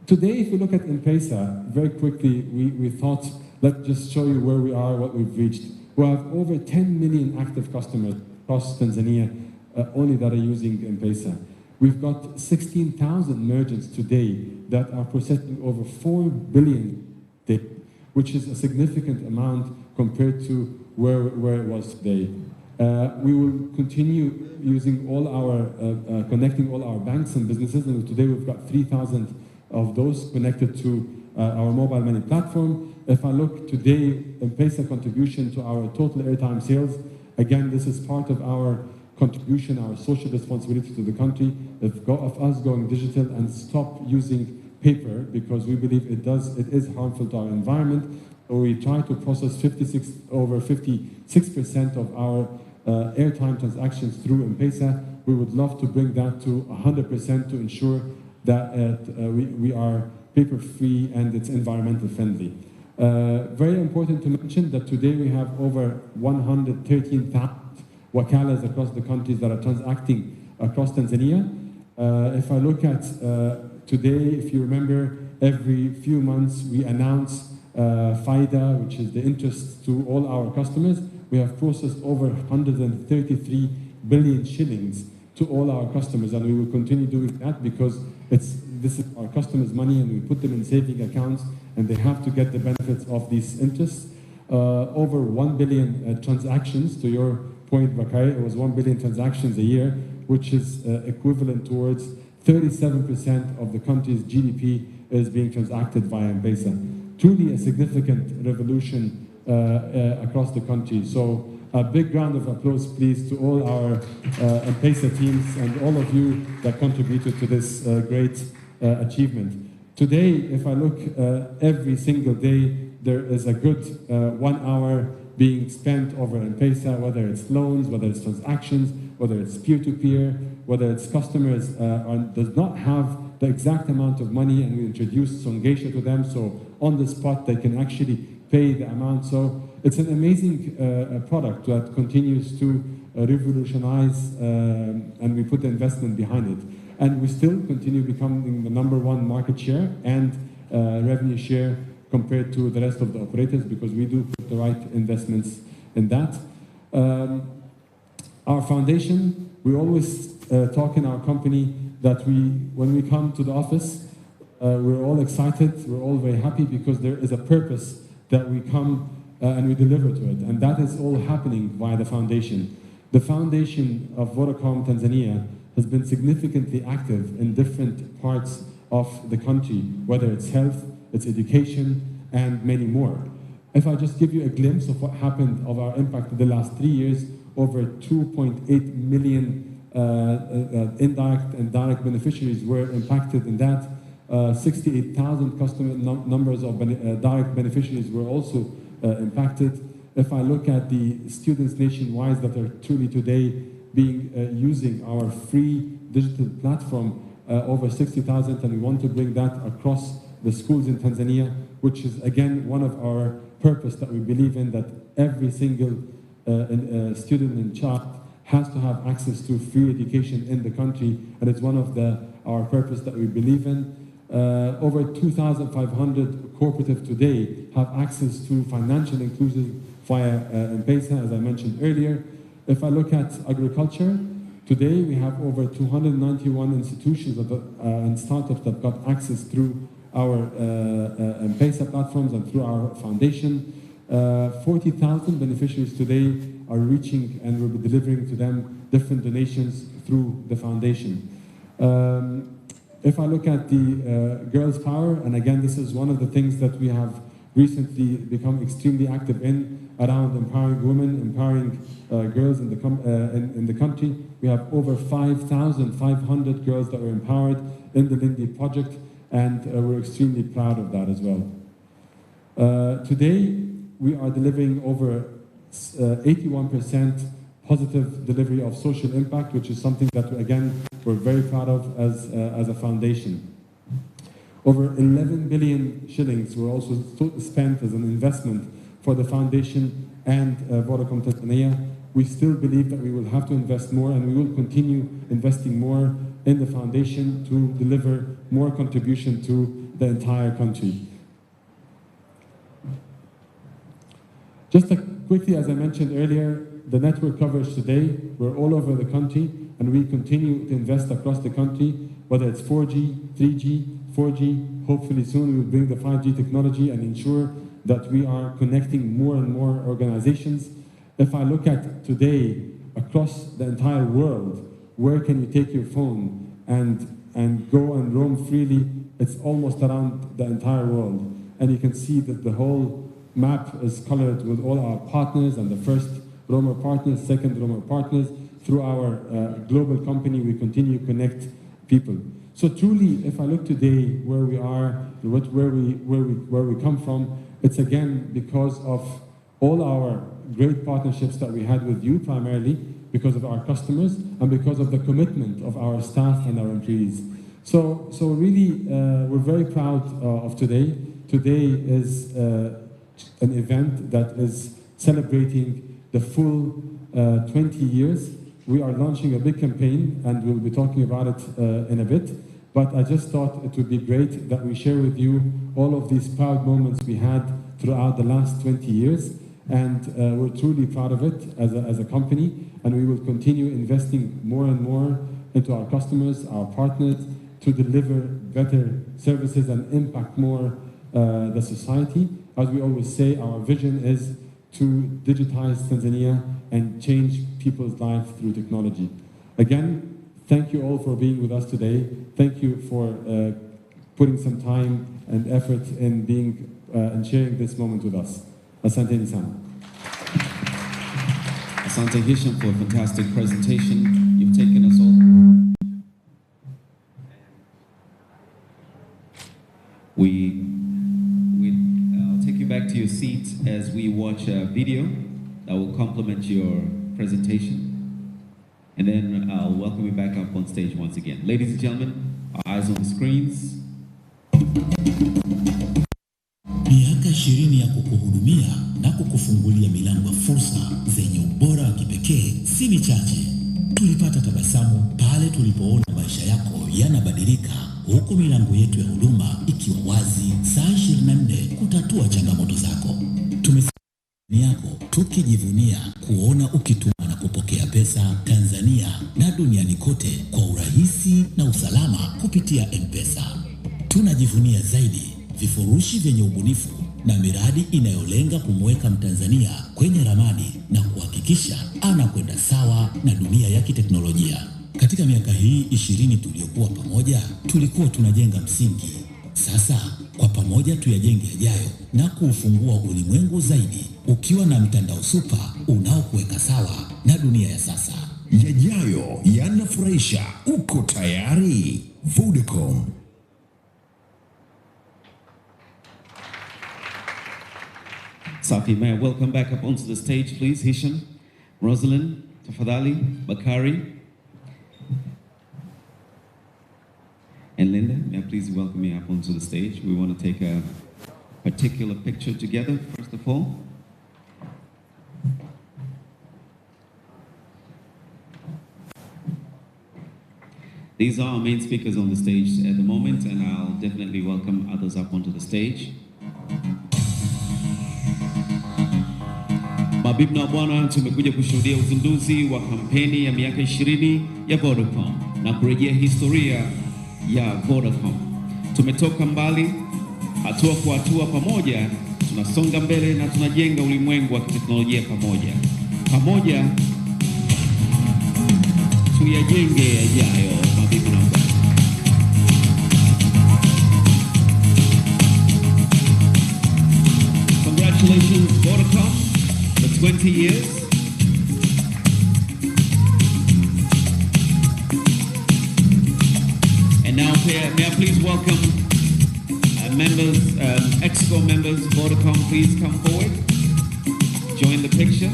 Today, if we look at M-Pesa, very quickly, we thought, let's just show you where we are, what we've reached. We have over 10 million active customers across Tanzania only that are using M-Pesa. We've got 16,000 merchants today that are processing over 4 billion daily, which is a significant amount compared to where it was today. We will continue using all our, connecting all our banks and businesses, and today we've got 3,000 of those connected to our mobile money platform. If I look today, M-Pesa contribution to our total airtime sales, again, this is part of our contribution, our social responsibility to the country, of us going digital and stop using paper because we believe it is harmful to our environment. We try to process over 56% of our airtime transactions through M-Pesa. We would love to bring that to 100% to ensure that we are paper-free and it's environmental friendly. Very important to mention that today we have over 113,000 wakalas across the countries that are transacting across Tanzania. If I look at today, if you remember, every few months we announce FAIDA, which is the interest to all our customers. We have processed over 133 billion shillings to all our customers, and we will continue doing that because this is our customers' money, and we put them in saving accounts, and they have to get the benefits of these interests. Over 1 billion transactions, to your point, Bakari, it was 1 billion transactions a year, which is equivalent towards 37% of the country's GDP is being transacted via M-Pesa. Truly a significant revolution across the country. So a big round of applause, please, to all our M-Pesa teams and all of you that contributed to this great achievement. Today, if I look every single day, there is a good 1 hour being spent over M-Pesa, whether it's loans, whether it's transactions, whether it's peer-to-peer, whether it's customers does not have the exact amount of money, and we introduced Songesha to them, so on the spot they can actually pay the amount. So it's an amazing product that continues to revolutionize, and we put the investment behind it. And we still continue becoming the #1 market share and revenue share compared to the rest of the operators, because we do put the right investments in that. Our foundation, we always talk in our company that when we come to the office, we're all excited, we're all very happy, because there is a purpose that we come and we deliver to it. And that is all happening via the foundation. The foundation of Vodacom Tanzania has been significantly active in different parts of the country, whether it's health, it's education, and many more. If I just give you a glimpse of what happened of our impact in the last 3 years, over 2.8 million indirect and direct beneficiaries were impacted in that. 68,000 customer numbers of direct beneficiaries were also impacted. If I look at the students nationwide that are truly today being using our free digital platform, over 60,000, and we want to bring that across the schools in Tanzania, which is again one of our purpose that we believe in, that every single student and child has to have access to free education in the country, and it's one of our purpose that we believe in. Over 2,500 cooperatives today have access to financial inclusion via M-Pesa, as I mentioned earlier. If I look at agriculture, today we have over 291 institutions and startups that got access through our M-Pesa platforms and through our foundation. 40,000 beneficiaries today are reaching, and we'll be delivering to them different donations through the foundation. If I look at the Girls Power, and again, this is one of the things that we have recently become extremely active in, around empowering women, empowering girls in the country. We have over 5,500 girls that were empowered in the Lindy project, and we're extremely proud of that as well. Today, we are delivering over 81% positive delivery of social impact, which is something that, again, we're very proud of as a foundation. Over 11 billion shillings were also spent as an investment for the foundation and Vodacom Tanzania. We still believe that we will have to invest more, and we will continue investing more in the foundation to deliver more contribution to the entire country. Just quickly, as I mentioned earlier, the network coverage today, we're all over the country, and we continue to invest across the country, whether it's 4G, 3G, 4G. Hopefully soon we will bring the 5G technology and ensure that we are connecting more and more organizations. If I look at today, across the entire world, where can you take your phone and go and roam freely? It's almost around the entire world. And you can see that the whole map is colored with all our partners, and the first roamer partners, second roamer partners. Through our global company, we continue to connect people. So truly, if I look today where we are, where we come from, it's again because of all our great partnerships that we had with you, primarily because of our customers and because of the commitment of our staff and our employees. So really, we're very proud of today. Today is an event that is celebrating the full 20 years. We are launching a big campaign, and we'll be talking about it in a bit. But I just thought it would be great that we share with you all of these proud moments we had throughout the last 20 years. and we're truly proud of it as a company, and we will continue investing more and more into our customers, our partners, to deliver better services and impact more the society. As we always say, our vision is to digitize Tanzania and change people's lives through technology. Again, thank you all for being with us today. Thank you for putting some time and effort in being and sharing this moment with us. Asante sana. Asante Hisham for a fantastic presentation. You've taken us all. I'll take you back to your seat as we watch a video that will complement your presentation. And then I'll welcome you back up on stage once again. Ladies and gentlemen, our eyes on the screens. Miaka 20 ya kukuhudumia na kukufungulia milango ya fursa zenye ubora wa kipekee si michache. Tulipata tabasamu pale tulipoona maisha yako yanabadilika, huku milango yetu ya huduma ikiwa wazi saa 24 kutatua changamoto zako. Tumesikia yako tukijivunia kuona ukituma na kupokea pesa Tanzania na duniani kote kwa urahisi na usalama kupitia M-Pesa. Tunajivunia zaidi vifurushi vyenye ubunifu na miradi inayolenga kumweka Mtanzania kwenye ramani na kuhakikisha anakwenda sawa na dunia ya kiteknolojia. Katika miaka hii 20 tuliyokuwa pamoja, tulikuwa tunajenga msingi. Sasa kwa pamoja tuyajenge yajayo na kuufungua ulimwengu zaidi, ukiwa na mtandao super unaokuweka sawa na dunia ya sasa. Yajayo yanafurahisha. Uko tayari? Vodacom. Safi, may I welcome back up onto the stage, please, Hisham, Rosalind, Tafadhali, Bakari, and Linda. May I please welcome you up onto the stage? We want to take a particular picture together, first of all. These are our main speakers on the stage at the moment, and I'll definitely welcome others up onto the stage. Mabibi na bwana, tumekuja kushuhudia uzinduzi wa kampeni ya miaka 20 ya Vodacom na kurejea historia ya Vodacom. Tumetoka mbali, hatua kwa hatua pamoja, tunasonga mbele na tunajenga ulimwengu wa teknolojia pamoja. Pamoja tuyajenge yajayo, mabibi na bwana. Congratulations, Vodacom, for 20 years. And now, may I please welcome members, ExCo members, Vodacom, please come forward. Join the picture.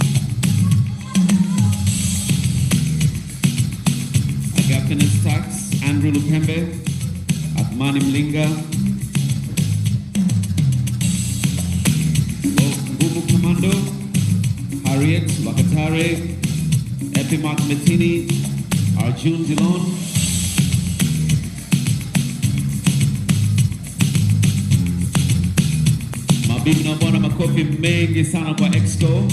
Agapinis Tax, Andrew Lupembe, Athmani Mlinga, Ngumu Commando, Harriet Wakatare, Epimark Metini, Arjun Dillon, mabibi na bwana, makofi mengi sana kwa ExCo.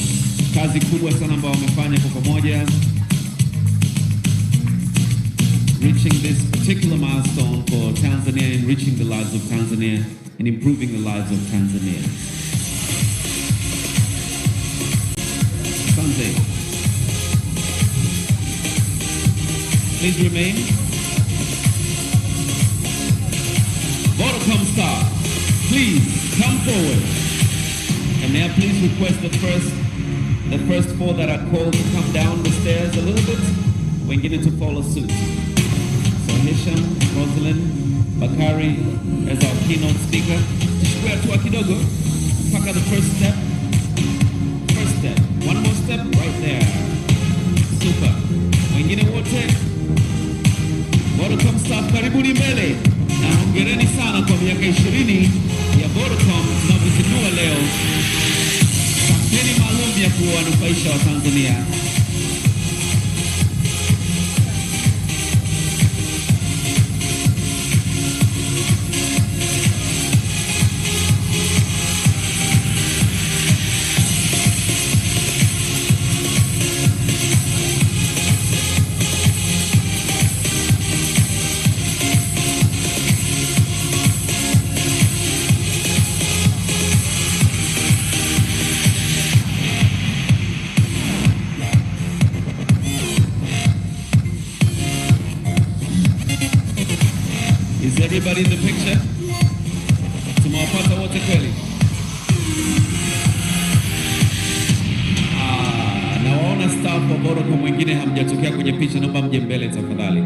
Kazi kubwa sana ambao wamefanya kwa pamoja. Reaching this particular milestone for Tanzania, enriching the lives of Tanzania and improving the lives of Tanzania. Asante. Please remain. Vodacom staff, please come forward. And may I please request the first four that are called to come down the stairs a little bit. Wengine to follow suit. So Hisham, Rosalind, Bakari as our keynote speaker. Square to kidogo. Paka the first step. First step. One more step right there. Super. Wengine wote. Vodacom staff, karibuni mbele. Na hongereni sana kwa miaka 20 ya Vodacom tunavyozinua leo. Kampeni maalum ya kuwanufaisha Watanzania. Is everybody in the picture? Tumewapata wote kweli? Nawaona staff wa Vodacom wengine hamjatokea kwenye picha, naomba mje mbele tafadhali.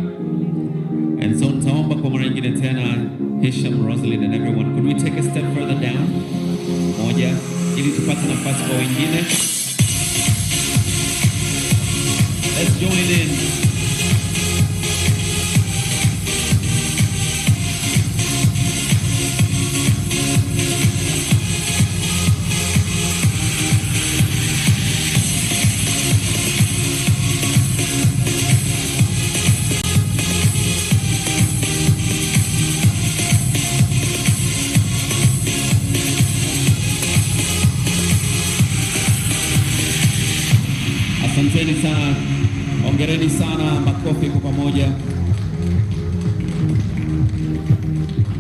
And so nitaomba kwa mara nyingine tena Hisham, Rosalind and everyone, could we take a step further down? Moja, ili tupate nafasi kwa wengine. Let's join in. Asanteni sana, ongereni sana, makofi kwa pamoja.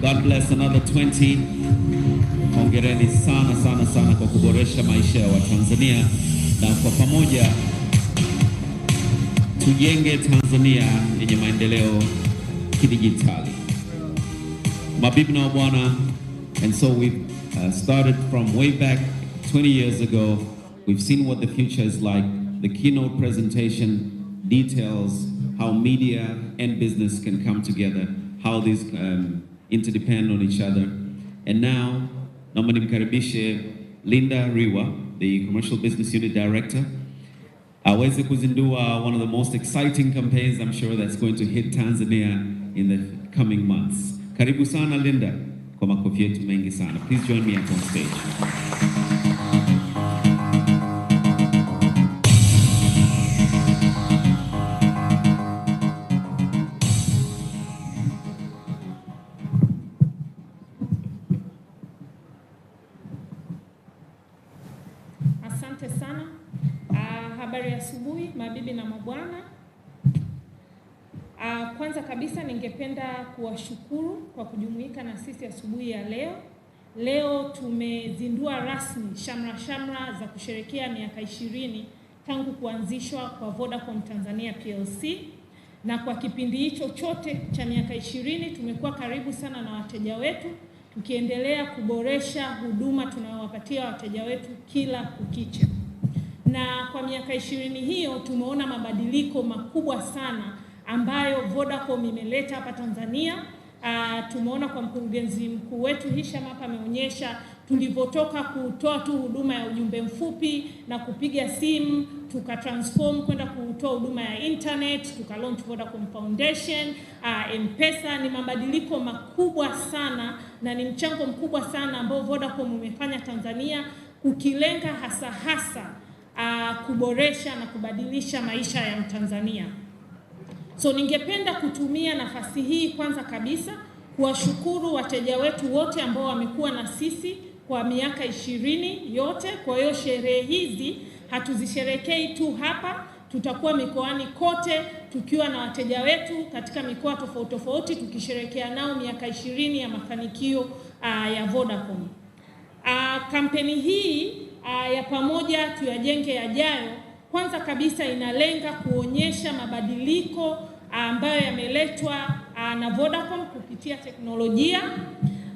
God bless another 20. Ongereni sana sana sana kwa kuboresha maisha ya Watanzania, na kwa pamoja tujenge Tanzania yenye maendeleo kidijitali. Mabibi na mabwana, and so we've started from way back 20 years ago. We've seen what the future is like. The keynote presentation details how media and business can come together, how these interdepend on each other. And now, naomba nimkaribishe Linda Riwa, the Commercial Business Unit Director, aweze kuzindua one of the most exciting campaigns I'm sure that's going to hit Tanzania in the coming months. Karibu sana Linda, kwa makofi yetu mengi sana. Please join me up on stage. Asante sana. Habari ya asubuhi mabibi na mabwana. Kwanza kabisa ningependa kuwashukuru kwa kujumuika na sisi asubuhi ya leo. Leo tumezindua rasmi shamra za kusherehekea miaka 20 tangu kuanzishwa kwa Vodacom Tanzania PLC, na kwa kipindi hicho chote cha miaka 20 tumekuwa karibu sana na wateja wetu, tukiendelea kuboresha huduma tunayowapatia wateja wetu kila kukicha. Na kwa miaka 20 hiyo tumeona mabadiliko makubwa sana ambayo Vodacom imeleta hapa Tanzania. Tumeona kwa mkurugenzi mkuu wetu Hisham hapa ameonyesha tulivyotoka kutoa tu huduma ya ujumbe mfupi na kupiga simu, tukatransform kwenda kutoa huduma ya internet, tukalaunch Vodacom Foundation, M-Pesa. Ni mabadiliko makubwa sana na ni mchango mkubwa sana ambao Vodacom umefanya Tanzania, ukilenga hasa kuboresha na kubadilisha maisha ya Mtanzania. So ningependa kutumia nafasi hii kwanza kabisa kuwashukuru wateja wetu wote ambao wamekuwa na sisi kwa miaka 20 yote. Kwa hiyo sherehe hizi hatuzisherekei tu hapa, tutakuwa mikoani kote tukiwa na wateja wetu katika mikoa tofauti tukisherehekea nao miaka 20 ya mafanikio ya Vodacom. Kampeni hii ya pamoja tuyajenge yajayo, kwanza kabisa inalenga kuonyesha mabadiliko ambayo yameletwa na Vodacom kupitia teknolojia.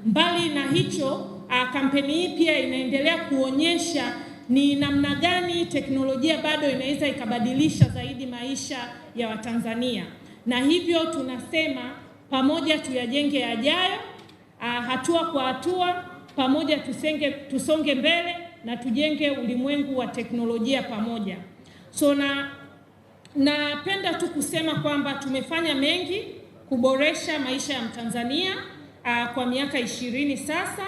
Mbali na hicho, kampeni hii pia inaendelea kuonyesha ni namna gani teknolojia bado inaweza ikabadilisha zaidi maisha ya Watanzania. Na hivyo tunasema pamoja tuyajenge yajayo, hatua kwa hatua, pamoja tusonge mbele na tujenge ulimwengu wa teknolojia pamoja. So napenda tu kusema kwamba tumefanya mengi kuboresha maisha ya Mtanzania kwa miaka 20 sasa,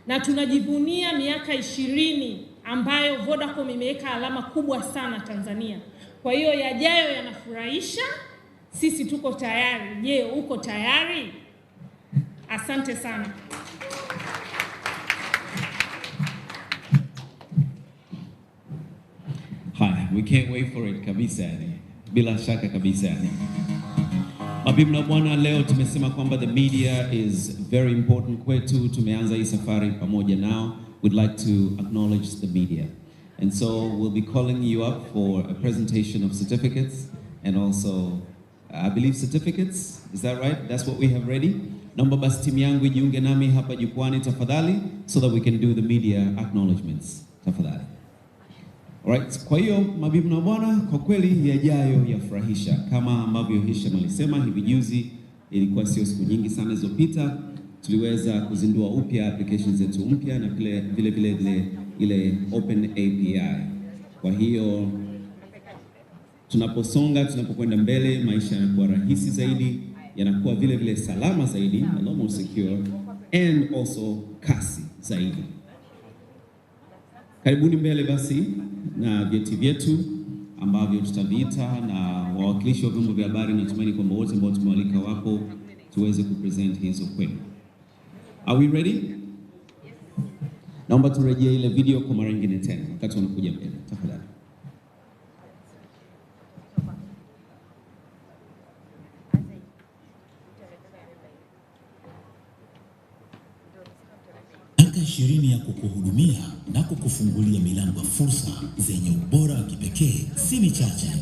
na tunajivunia miaka 20 ambayo Vodacom imeweka alama kubwa sana Tanzania. Kwa hiyo yajayo yanafurahisha, sisi tuko tayari. Je, uko tayari? Asante sana. Hi, we can't wait for it kabisa yani. Bila shaka kabisa yani. Mabibi na bwana, leo tumesema kwamba the media is very important kwetu. Tumeanza hii safari pamoja nao. We'd like to acknowledge the media. And so we'll be calling you up for a presentation of certificates and also, I believe certificates, is that right? That's what we have ready? Naomba basi timu yangu ijiunge nami hapa jukwani tafadhali, so that we can do the media acknowledgements tafadhali. Alright, kwa hiyo mabibi na bwana, kwa kweli yajayo yafurahisha. Kama ambavyo Hisham alisema hivi juzi, ilikuwa sio siku nyingi sana zilizopita, tuliweza kuzindua upya applications zetu mpya na vile ile open API. Kwa hiyo tunapokwenda mbele, maisha yanakuwa rahisi zaidi, yanakuwa vile salama zaidi, a lot more secure, and also kasi zaidi. Karibuni mbele basi na vyeti vyetu ambavyo tutaviita, na wawakilishi wa vyombo vya habari natumaini kwamba wote ambao tumewalika wapo tuweze kupresent hizo kwenu. Are we ready? Naomba turejee ile video kwa mara nyingine tena wakati wanakuja mbele tafadhali. Miaka 20 ya kukuhudumia na kukufungulia milango ya fursa zenye ubora wa kipekee si michache.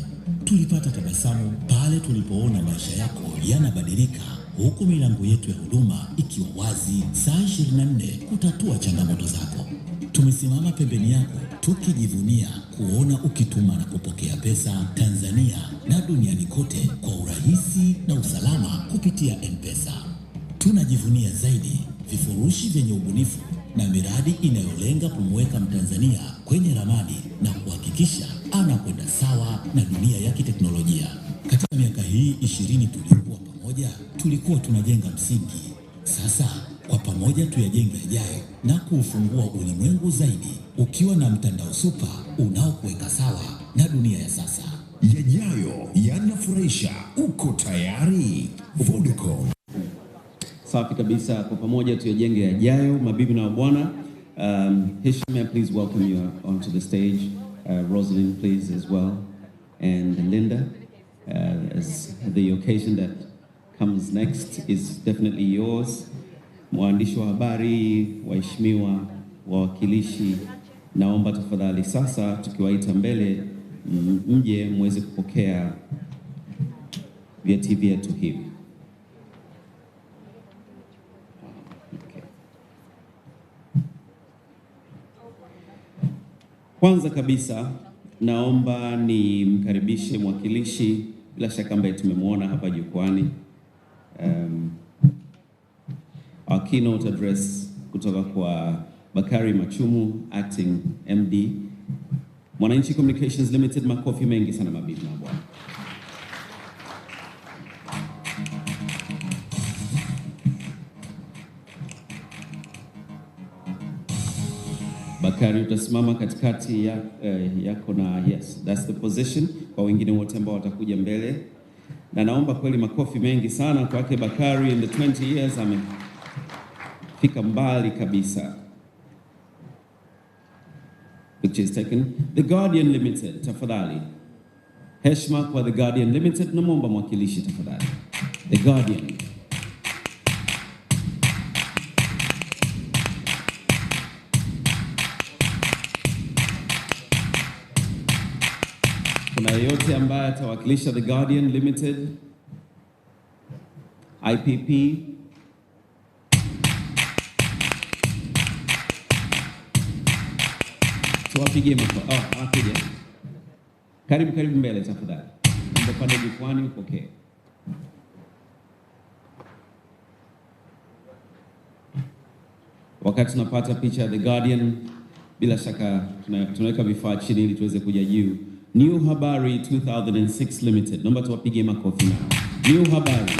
Tulipata tabasamu pale tulipoona maisha yako yanabadilika, huku milango yetu ya huduma ikiwa wazi saa 24 kutatua changamoto zako. Tumesimama pembeni yako tukijivunia kuona ukituma na kupokea pesa Tanzania na duniani kote kwa urahisi na usalama kupitia M-Pesa. Tunajivunia zaidi vifurushi vyenye ubunifu na miradi inayolenga kumweka Mtanzania kwenye ramani na kuhakikisha anakwenda sawa na dunia ya kiteknolojia. Katika miaka hii 20 tulikuwa tunajenga msingi. Sasa kwa pamoja tuyajenge yajayo na kuufungua ulimwengu zaidi, ukiwa na mtandao super unaokuweka sawa na dunia ya sasa. Yajayo yanafurahisha, uko tayari? Vodacom. Safi kabisa, kwa pamoja tuyajenge yajayo, mabibi na bwana. Hisham, please welcome you onto the stage. Rosalind, please, as well. And Linda, as the occasion that comes next is definitely yours. Mwandishi wa habari, waheshimiwa, wawakilishi, naomba tafadhali sasa tukiwaita mbele mje muweze kupokea vyeti vyetu hivi. Kwanza kabisa naomba nimkaribishe mwakilishi, bila shaka ambaye tumemwona hapa jukwani, our keynote address kutoka kwa Bakari Machumu, Acting MD, Mwananchi Communications Limited. Makofi mengi sana mabibi na bwana. Bakari, utasimama katikati yako na yes, that's the position. Kwa wengine wote ambao watakuja mbele, na naomba kweli makofi mengi sana kwake Bakari. In the 20 years amefika mbali kabisa. Picture is taken. The Guardian Limited, tafadhali. Heshima kwa The Guardian Limited, naomba mwakilishi tafadhali. The Guardian. Kuna yeyote ambaye atawakilisha The Guardian Limited? IPP? Tuwapigie makofi. Anakuja. Karibu mbele tafadhali. Ndio pande jukwani upokee. Wakati tunapata picha ya The Guardian, bila shaka tunaweka vifaa chini ili tuweze kuja juu. New Habari 2006 Limited. Naomba tuwapigie makofi nao. New Habari.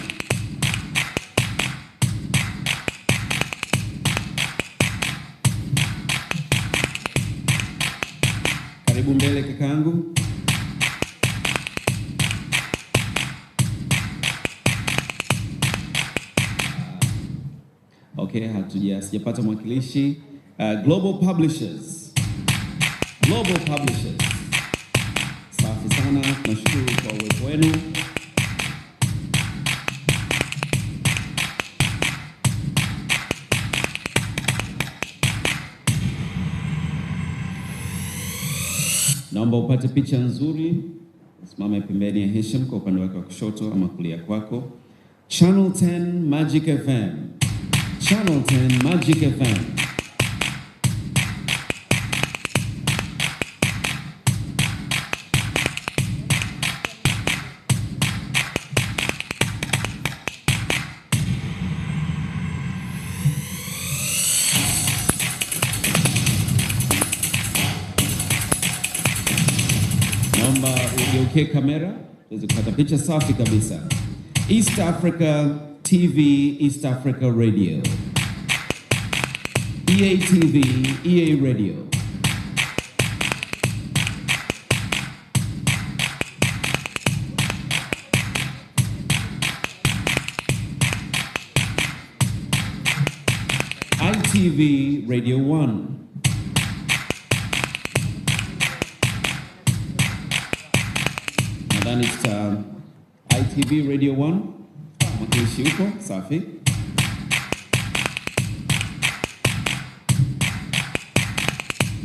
Karibu mbele kakaangu. Okay, sijapata mwakilishi. Global Publishers. Global Publishers. Safi sana, tunashukuru kwa uwepo wenu. Naomba upate picha nzuri. Simama pembeni ya Hisham kwa upande wake wa kushoto ama kulia kwako. Channel 10 Magic FM. Channel 10 Magic FM. Naomba ugeukie kamera tuweze kupata picha safi kabisa. East Africa TV, East Africa Radio. EA TV, EA Radio. ITV Radio 1. Nadhani ITV Radio 1. Mwakilishi huko, safi.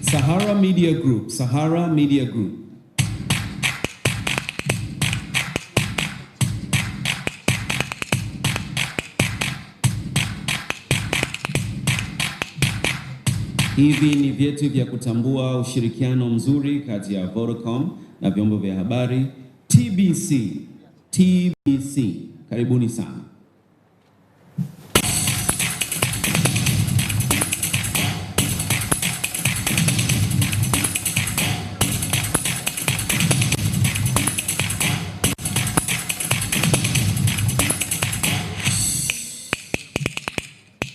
Sahara Media Group, Sahara Media Group. Hivi ni vyeti vya kutambua ushirikiano mzuri kati ya Vodacom na vyombo vya habari. TBC, TBC. Karibuni sana.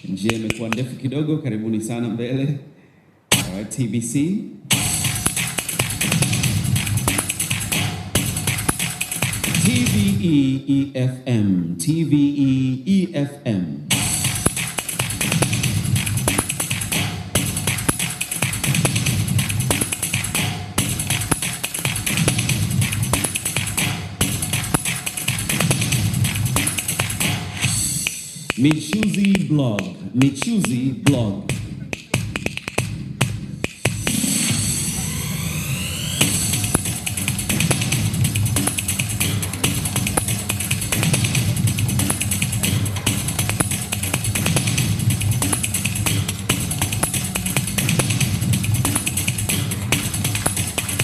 Njia imekuwa ndefu kidogo, karibuni sana mbele. Alright, TBC. TVE EFM, TVE EFM. Michuzi Blog, Michuzi Blog.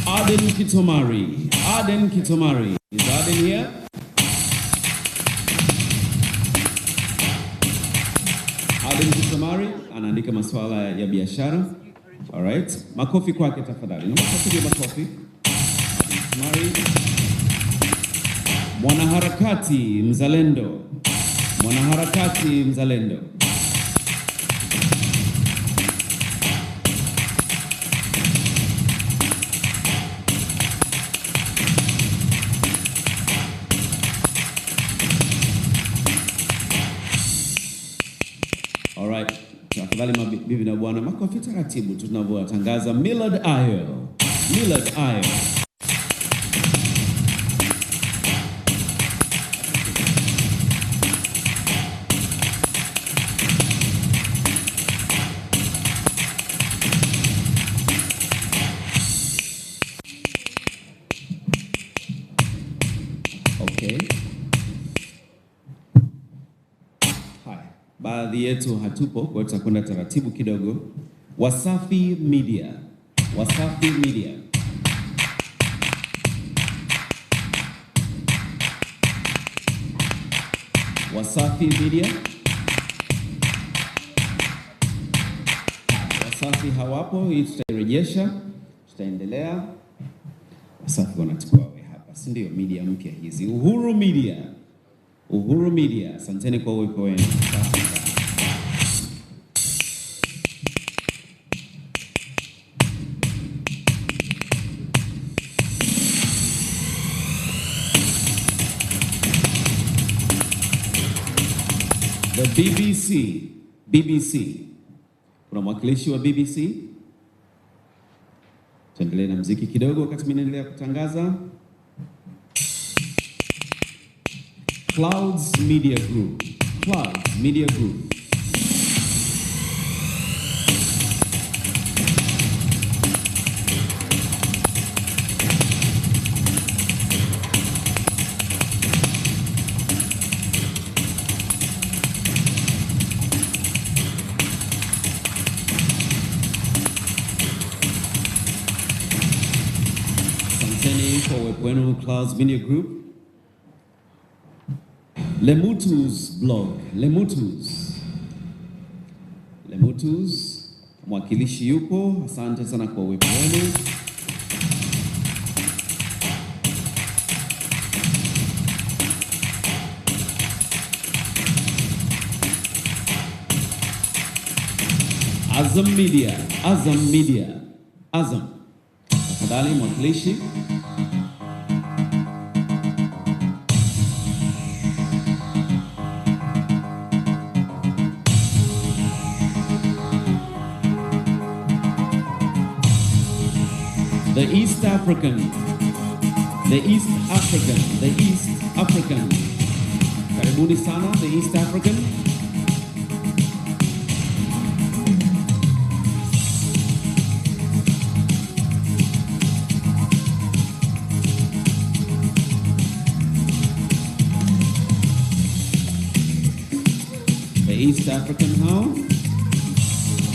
Aden Kitomari, Aden Kitomari. Is Aden here? Aden Kitomari anaandika masuala ya biashara. All right. Makofi kwake tafadhali. Naomba makofi. Aden Kitomari. Mwanaharakati mzalendo. Mwanaharakati mzalendo. Alright, tafadhali mabibi na bwana, makofi taratibu tunavyotangaza Millard Ayo. Millard Ayo. Okay. Baadhi yetu hatupo, kwa tutakwenda taratibu kidogo. Wasafi Media. Wasafi Media. Wasafi Media. Wasafi hawapo, hii tutairejesha, tutaendelea. Wasafi wanachukua wewe hapa, si ndio? Media mpya hizi. Uhuru Media. Uhuru Media. Asanteni kwa uwepo wenu. The BBC. BBC. Kuna mwakilishi wa BBC. Tuendelee na muziki kidogo wakati mimi naendelea kutangaza. Clouds Media Group. Clouds Media Group. kwenu Clouds Media Group. Lemutu's blog, Lemutu's, mwakilishi yupo, asante sana kwa uwepo wenu. Azam Media, tafadhali mwakilishi. The East African. Karibuni sana, the East African. The East African how?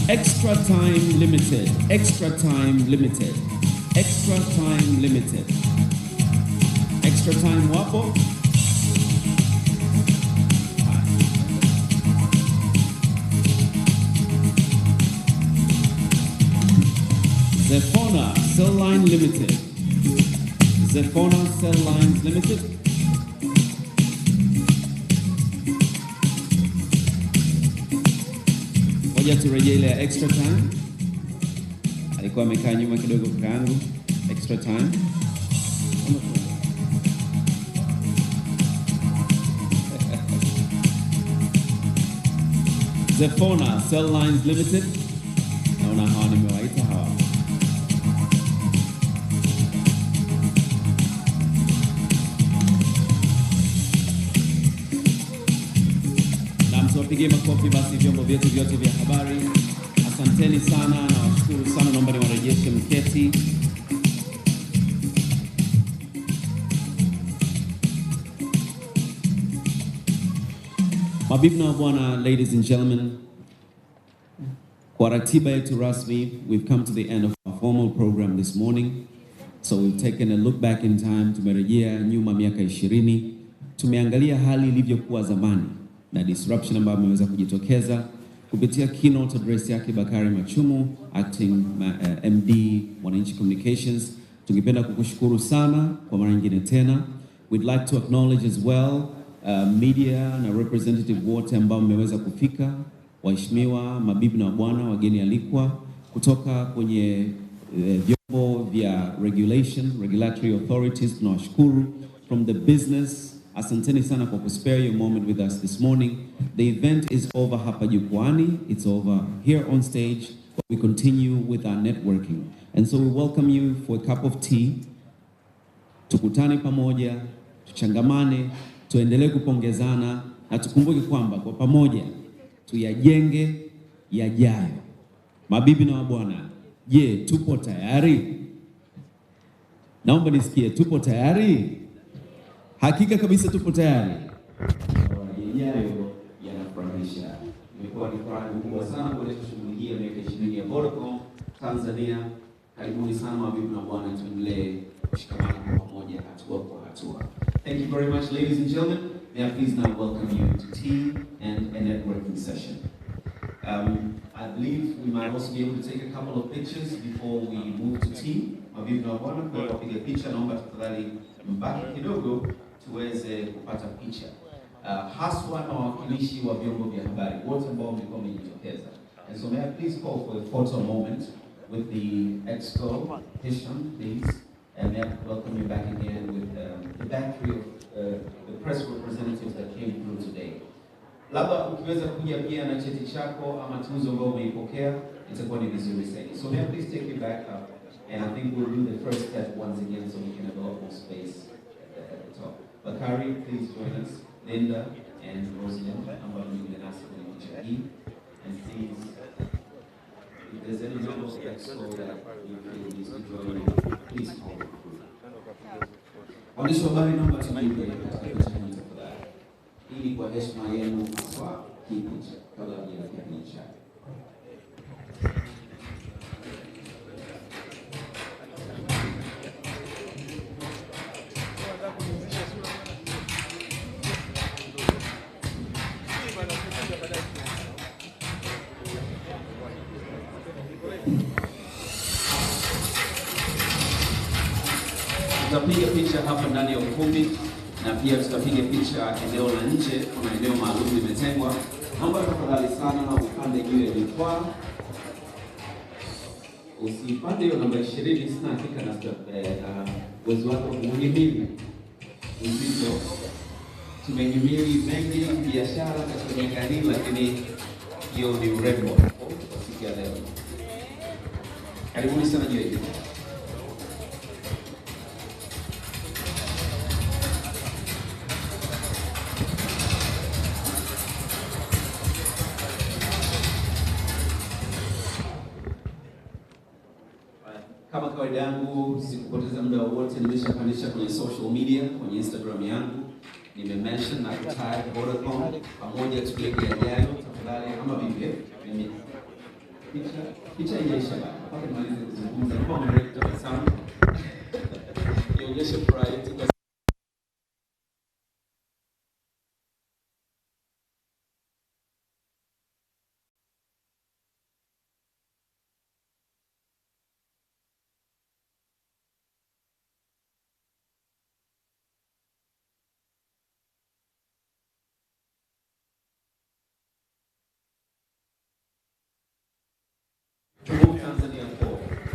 Extra time limited. Extra time wapo? Zephona Cell Line Limited. Zephona Cell Lines Limited. Moja turejea ile extra time. Alikuwa amekaa nyuma kidogo kakaangu. Extra time. Zephona Cell Lines Limited. Naona hawa nimewaita hawa. Na mtuwapigie makofi basi vyombo vyetu vyote vya habari. Asanteni sana na washukuru sana, naomba niwarejeshe mketi. Mabibi na bwana, ladies and gentlemen, kwa ratiba yetu rasmi, we've come to the end of our formal program this morning. So we've taken a look back in time, tumerejea nyuma miaka 20. Tumeangalia hali ilivyokuwa zamani na disruption ambayo imeweza kujitokeza kupitia keynote address yake Bakari Machumu, acting MD Wananchi Communications. Tungependa kukushukuru sana kwa mara nyingine tena. We'd like to acknowledge as well media na representative wote ambao mmeweza kufika, waheshimiwa, mabibi na bwana, wageni alikwa kutoka kwenye vyombo vya regulatory authorities. Tunawashukuru from the business. Asanteni sana kwa kuspare your moment with us this morning. The event is over hapa jukwani. It's over here on stage. But we continue with our networking. And so we welcome you for a cup of tea. Tukutane pamoja, tuchangamane, tuendelee kupongezana na tukumbuke kwamba kwa pamoja tuyajenge yajayo. Mabibi na mabwana, je, tupo tayari? Naomba nisikie, tupo tayari? Hakika kabisa tupo tayari. Yajayo yanafurahisha. Imekuwa ni furaha kubwa sana kuendesha shughuli hii ya miaka 20 ya Vodacom Tanzania. Karibuni sana mabibi na bwana, tuendelee kushikamana kwa pamoja hatua kwa hatua. Thank you very much, ladies and gentlemen. May I please now welcome you to tea and a networking session. I believe we might also be able to take a couple of pictures before we move to tea. Mabibi na bwana, kwa kupiga picha naomba tafadhali mbaki kidogo tuweze kupata picha. Haswa na wawakilishi wa vyombo vya habari wote ambao mlikuwa mmejitokeza. And so may I please call for a photo moment with the exco, Hisham, please. And may I welcome you back again with the battery of the press representatives that came through today. Labda ukiweza kuja pia na cheti chako ama tuzo ambayo umeipokea, itakuwa ni vizuri zaidi. So may I please take you back up, and I think we'll do the first step once again so we can have a lot more space at the top. Bakari, please join us. Linda and Rosalind, ambao ni nasi kwenye picha hii. And please, if there's any member of the expo that you feel needs to join you, please call. Waandishi wa habari, naomba tujiunge katika picha hii tafadhali. Ili kwa heshima yenu kwa hii picha kabla ya kipindi cha. Tutapiga picha hapa ndani ya ukumbi na pia tutapiga picha eneo la nje, kuna eneo maalum limetengwa. Naomba tafadhali sana upande juu ya jukwaa. Usipande hiyo namba 20, sina hakika na uwezo wako kuhimili uzito. Tumehimili mengi biashara katika nyakati, lakini hiyo ni urembo kwa siku ya leo. Karibuni sana juu ya jukwaa. Kama kawaida yangu, sikupoteza muda wowote, nimeshapandisha kwenye social media, kwenye Instagram yangu. Nimemention na kutag Vodacom pamoja tupige yajayo tafadhali, ama vipi? Mimi picha inaisha bana. Mpaka nimalize kuzungumza kwa mrefu tabasamu. Nionyeshe pride.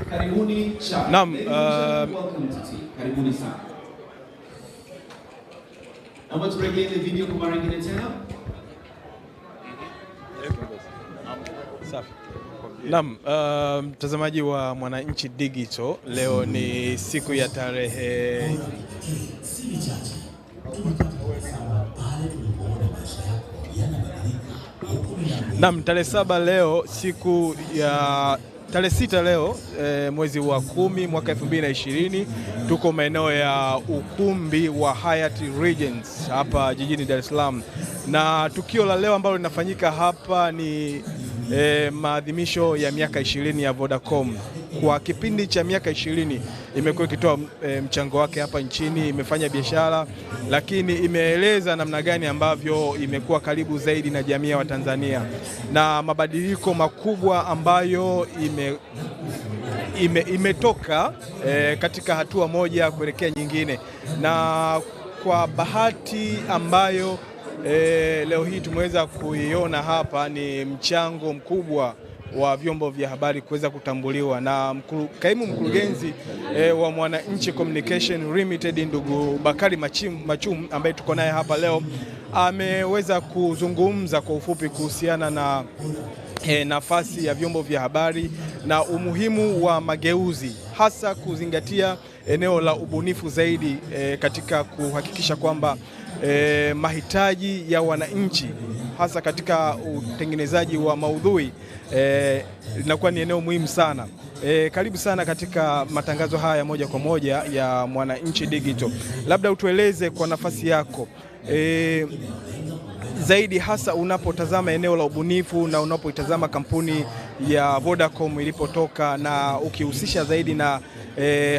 Karibuni cha. Naam, karibuni sana. Naomba turejelee ile video kwa mara nyingine tena. Safi. Naam, mtazamaji wa Mwananchi Digital, leo ni siku ya tarehe tarehe 7 leo, siku ya tarehe 6 leo mwezi wa 10 mwaka 2020, tuko maeneo ya ukumbi wa Hyatt Regency hapa jijini Dar es Salaam, na tukio la leo ambalo linafanyika hapa ni maadhimisho ya miaka 20 ya Vodacom. Kwa kipindi cha miaka 20 imekuwa ikitoa mchango wake hapa nchini, imefanya biashara, lakini imeeleza namna gani ambavyo imekuwa karibu zaidi na jamii ya Watanzania, na mabadiliko makubwa ambayo imetoka katika hatua moja kuelekea nyingine. Na kwa bahati ambayo leo hii tumeweza kuiona hapa ni mchango mkubwa wa vyombo vya habari kuweza kutambuliwa, na kaimu mkurugenzi wa Mwananchi Communication Limited ndugu Bakari Machum ambaye tuko naye hapa leo ameweza kuzungumza kwa ufupi kuhusiana na nafasi ya vyombo vya habari na umuhimu wa mageuzi, hasa kuzingatia eneo la ubunifu zaidi katika kuhakikisha kwamba mahitaji ya wananchi hasa katika utengenezaji wa maudhui linakuwa ni eneo muhimu sana. Karibu sana katika matangazo haya moja kwa moja ya Mwananchi Digital. Labda utueleze kwa nafasi yako zaidi, hasa unapotazama eneo la ubunifu na unapoitazama kampuni ya Vodacom ilipotoka, na ukihusisha zaidi na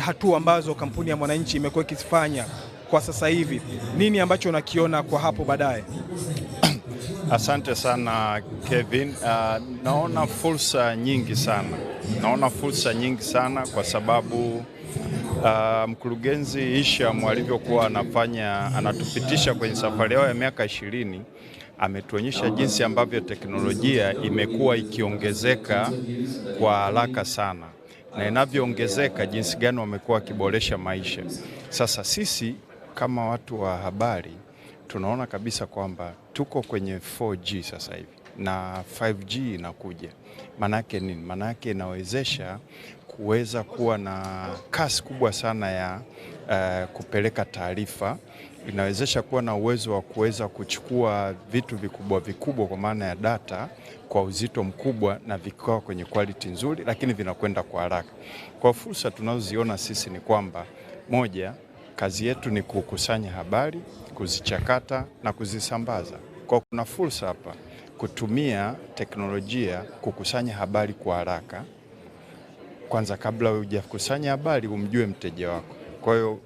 hatua ambazo kampuni ya Mwananchi imekuwa ikifanya kwa sasa hivi, nini ambacho unakiona kwa hapo baadaye? Asante sana Kevin. Naona fursa nyingi sana, kwa sababu mkurugenzi Isham alivyokuwa anatupitisha kwenye safari yao ya miaka 20, ametuonyesha jinsi ambavyo teknolojia imekuwa ikiongezeka kwa haraka sana, na inavyoongezeka jinsi gani wamekuwa wakiboresha maisha. Sasa sisi kama watu wa habari tunaona kabisa kwamba tuko kwenye 4G sasa hivi na 5G inakuja. Manake nini? Manake inawezesha kuweza kuwa na kasi kubwa sana ya kupeleka taarifa, inawezesha kuwa na uwezo wa kuweza kuchukua vitu vikubwa kwa maana ya data kwa uzito mkubwa na vikao kwenye quality nzuri, lakini vinakwenda kwa haraka. Kwa fursa tunazoziona sisi ni kwamba, moja, kazi yetu ni kukusanya habari, kuzichakata na kuzisambaza. Kwa kuna fursa hapa kutumia teknolojia kukusanya habari kwa haraka. Kwanza kabla hujakusanya habari umjue mteja wako. Kwa hiyo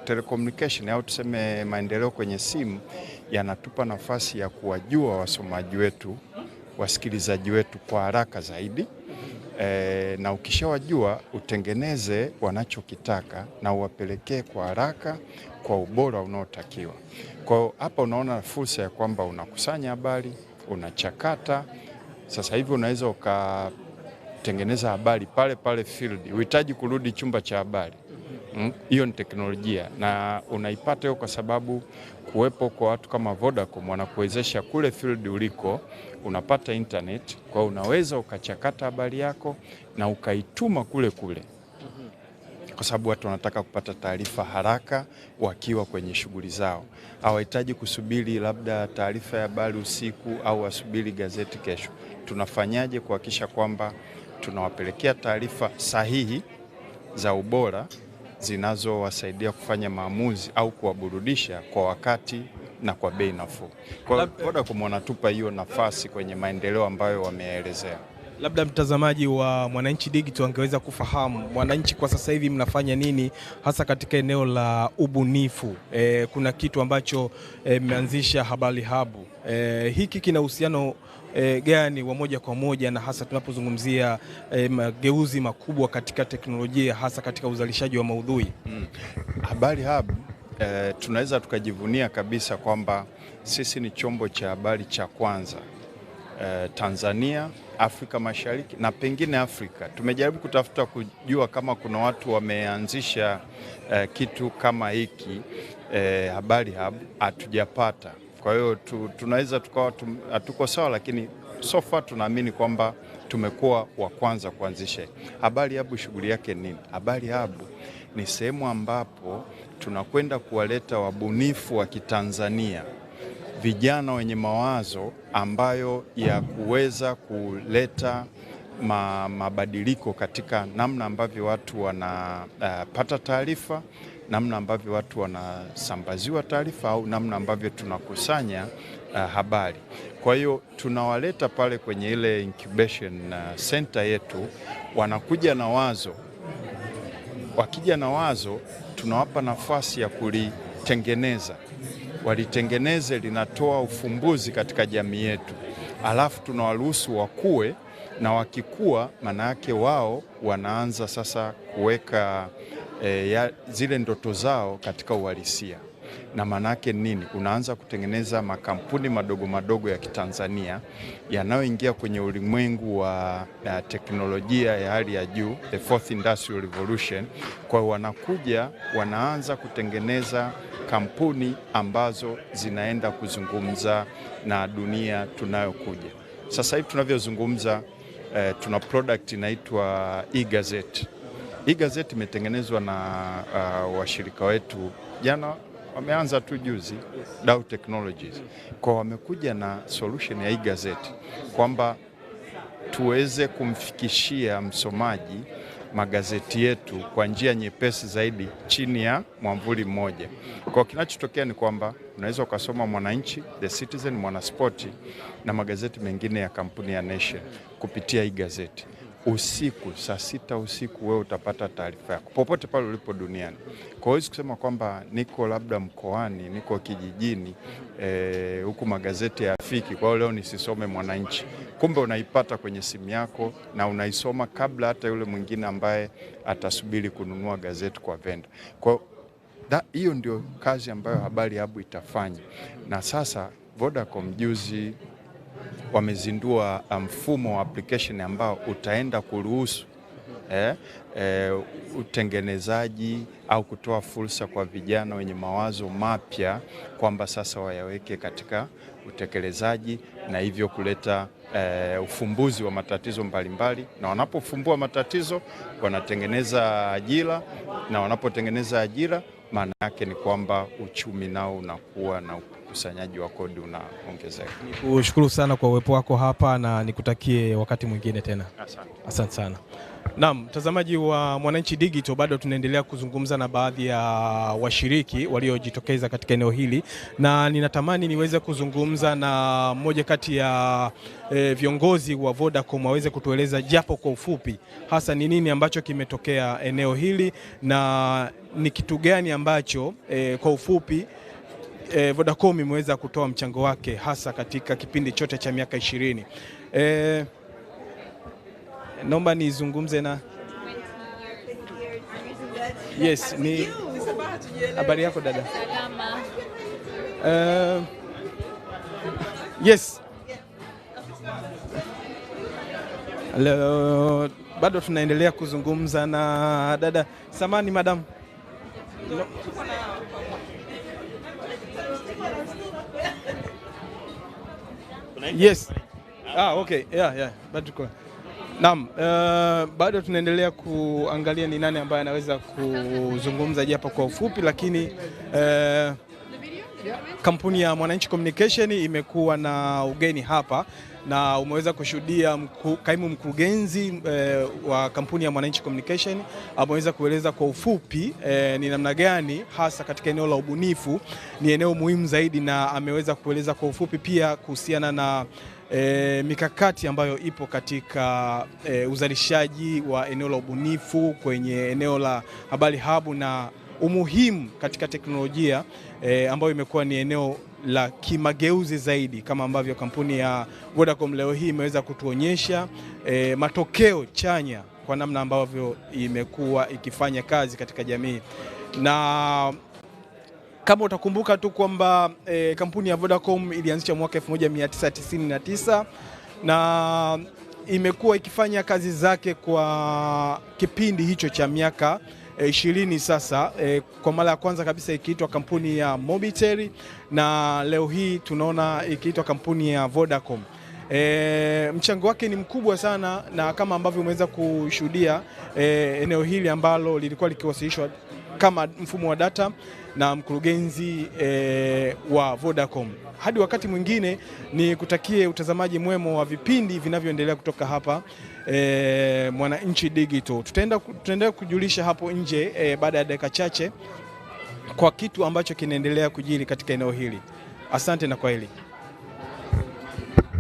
telecommunication au tuseme maendeleo kwenye simu yanatupa nafasi ya kuwajua wasomaji wetu, wasikilizaji wetu kwa haraka zaidi. na ukishawajua utengeneze wanachokitaka na uwapelekee kwa haraka kwa ubora unaotakiwa. Kwa hapa unaona fursa ya kwamba unakusanya habari, unachakata. Sasa hivi unaweza ukatengeneza habari pale pale field. Uhitaji kurudi chumba cha habari. Hiyo ni teknolojia na unaipata hiyo kwa sababu kuwepo kwa watu kama Vodacom wanakuwezesha kule field uliko unapata internet, kwa unaweza ukachakata habari yako na ukaituma kule kule, kwa sababu watu wanataka kupata taarifa haraka wakiwa kwenye shughuli zao. Hawahitaji kusubiri labda taarifa ya habari usiku au wasubiri gazeti kesho. Tunafanyaje kuhakikisha kwamba tunawapelekea taarifa sahihi za ubora zinazowasaidia kufanya maamuzi au kuwaburudisha kwa wakati na kwa bei nafuu. Kwa Vodacom wanatupa hiyo nafasi kwenye maendeleo ambayo wameelezea. Labda mtazamaji wa Mwananchi Digital angeweza kufahamu Mwananchi kwa sasa hivi mnafanya nini hasa katika eneo la ubunifu. Kuna kitu ambacho mmeanzisha Habari Hub. Hiki kina uhusiano gani wa moja kwa moja na hasa tunapozungumzia mageuzi makubwa katika teknolojia hasa katika uzalishaji wa maudhui? Habari Hub tunaweza tukajivunia kabisa kwamba sisi ni chombo cha habari cha kwanza Tanzania, Afrika Mashariki na pengine Afrika. Tumejaribu kutafuta kujua kama kuna watu wameanzisha kitu kama hiki Habari Hub, hatujapata. Kwa hiyo tunaweza tukawa hatuko sawa, lakini so far tunaamini kwamba tumekuwa wa kwanza kuanzisha. Habari Hub shughuli yake nini? Habari Hub ni sehemu ambapo tunakwenda kuwaleta wabunifu wa Kitanzania, vijana wenye mawazo ambayo ya kuweza kuleta mabadiliko katika namna ambavyo watu wanapata taarifa, namna ambavyo watu wanasambaziwa taarifa au namna ambavyo tunakusanya habari. Kwa hiyo tunawaleta pale kwenye ile incubation center yetu, wanakuja na wazo. Wakija na wazo, tunawapa nafasi ya kulitengeneza. Walitengeneze, linatoa ufumbuzi katika jamii yetu. Alafu tunawaruhusu wakue, na wakikua maana yake wao wanaanza sasa kuweka zile ndoto zao katika uhalisia. Na maana yake nini? Unaanza kutengeneza makampuni madogo madogo ya Kitanzania yanayoingia kwenye ulimwengu wa teknolojia ya hali ya juu, the fourth industrial revolution. Kwa wanakuja wanaanza kutengeneza kampuni ambazo zinaenda kuzungumza na dunia tunayokuja. Sasa hivi tunavyozungumza tuna product inaitwa e-gazette. E-gazette imetengenezwa na washirika wetu jana, wameanza tu juzi, Dow Technologies. Kwa wamekuja na solution ya e-gazette kwamba tuweze kumfikishia msomaji magazeti yetu kwa njia nyepesi zaidi chini ya mwamvuli mmoja. Kwa kinachotokea ni kwamba unaweza ukasoma Mwananchi, The Citizen, Mwanaspoti na magazeti mengine ya kampuni ya Nation kupitia e-gazeti. Usiku saa 6 usiku wewe utapata taarifa yako popote pale ulipo duniani. Kwa hiyo kusema kwamba niko labda mkoani, niko kijijini, huku magazeti hayafiki, kwa hiyo leo nisisome Mwananchi. Kumbe unaipata kwenye simu yako na unaisoma kabla hata yule mwingine ambaye atasubiri kununua gazeti kwa venda. Kwa hiyo ndio kazi ambayo Habari Hub itafanya. Na sasa Vodacom juzi wamezindua mfumo wa application ambao utaenda kuruhusu utengenezaji au kutoa fursa kwa vijana wenye mawazo mapya kwamba sasa wayaweke katika utekelezaji na hivyo kuleta ufumbuzi wa matatizo mbalimbali. Na wanapofumbua matatizo wanatengeneza ajira, na wanapotengeneza ajira maana yake ni kwamba uchumi nao unakuwa na ukusanyaji wa kodi unaongezeka. Nikushukuru sana kwa uwepo wako hapa na nikutakie wakati mwingine tena. Asante sana. Naam, mtazamaji wa Mwananchi Digital, bado tunaendelea kuzungumza na baadhi ya washiriki waliojitokeza katika eneo hili, na ninatamani niweze kuzungumza na mmoja kati ya viongozi wa Vodacom waweze kutueleza japo kwa ufupi hasa ni nini ambacho kimetokea eneo hili na ni kitu gani ambacho kwa ufupi Vodacom imeweza kutoa mchango wake hasa katika kipindi chote cha miaka 20. Naomba nizungumze na Yes, ni habari yako dada? Yes. Hello. Bado tunaendelea kuzungumza na dada. Samani madam. No. Yes. Okay. Yeah. Naam, bado tunaendelea kuangalia ni nani ambaye anaweza kuzungumza japo kwa ufupi, lakini kampuni ya Mwananchi Communication imekuwa na ugeni hapa na umeweza kushuhudia kaimu mkurugenzi wa kampuni ya Mwananchi Communication ameweza kueleza kwa ufupi ni namna gani hasa katika eneo la ubunifu ni eneo muhimu zaidi, na ameweza kueleza kwa ufupi pia kuhusiana na mikakati ambayo ipo katika uzalishaji wa eneo la ubunifu kwenye eneo la habari habu na umuhimu katika teknolojia ambayo imekuwa ni eneo la kimageuzi zaidi, kama ambavyo kampuni ya Vodacom leo hii imeweza kutuonyesha matokeo chanya kwa namna ambavyo imekuwa ikifanya kazi katika jamii. Na kama utakumbuka tu kwamba kampuni ya Vodacom ilianzishwa mwaka 1999 na imekuwa ikifanya kazi zake kwa kipindi hicho cha miaka 20 sasa, kwa mara ya kwanza kabisa ikiitwa kampuni ya Mobitel, na leo hii tunaona ikiitwa kampuni ya Vodacom. Mchango wake ni mkubwa sana, na kama ambavyo umeweza kushuhudia eneo hili ambalo lilikuwa likiwasilishwa kama mfumo wa data na mkurugenzi wa Vodacom. Hadi wakati mwingine ni kutakie utazamaji mwema wa vipindi vinavyoendelea kutoka hapa Mwananchi Digital. Tutaendelea kujulisha hapo nje baada ya dakika chache kwa kitu ambacho kinaendelea kujiri katika eneo hili. Asante na kwaheri.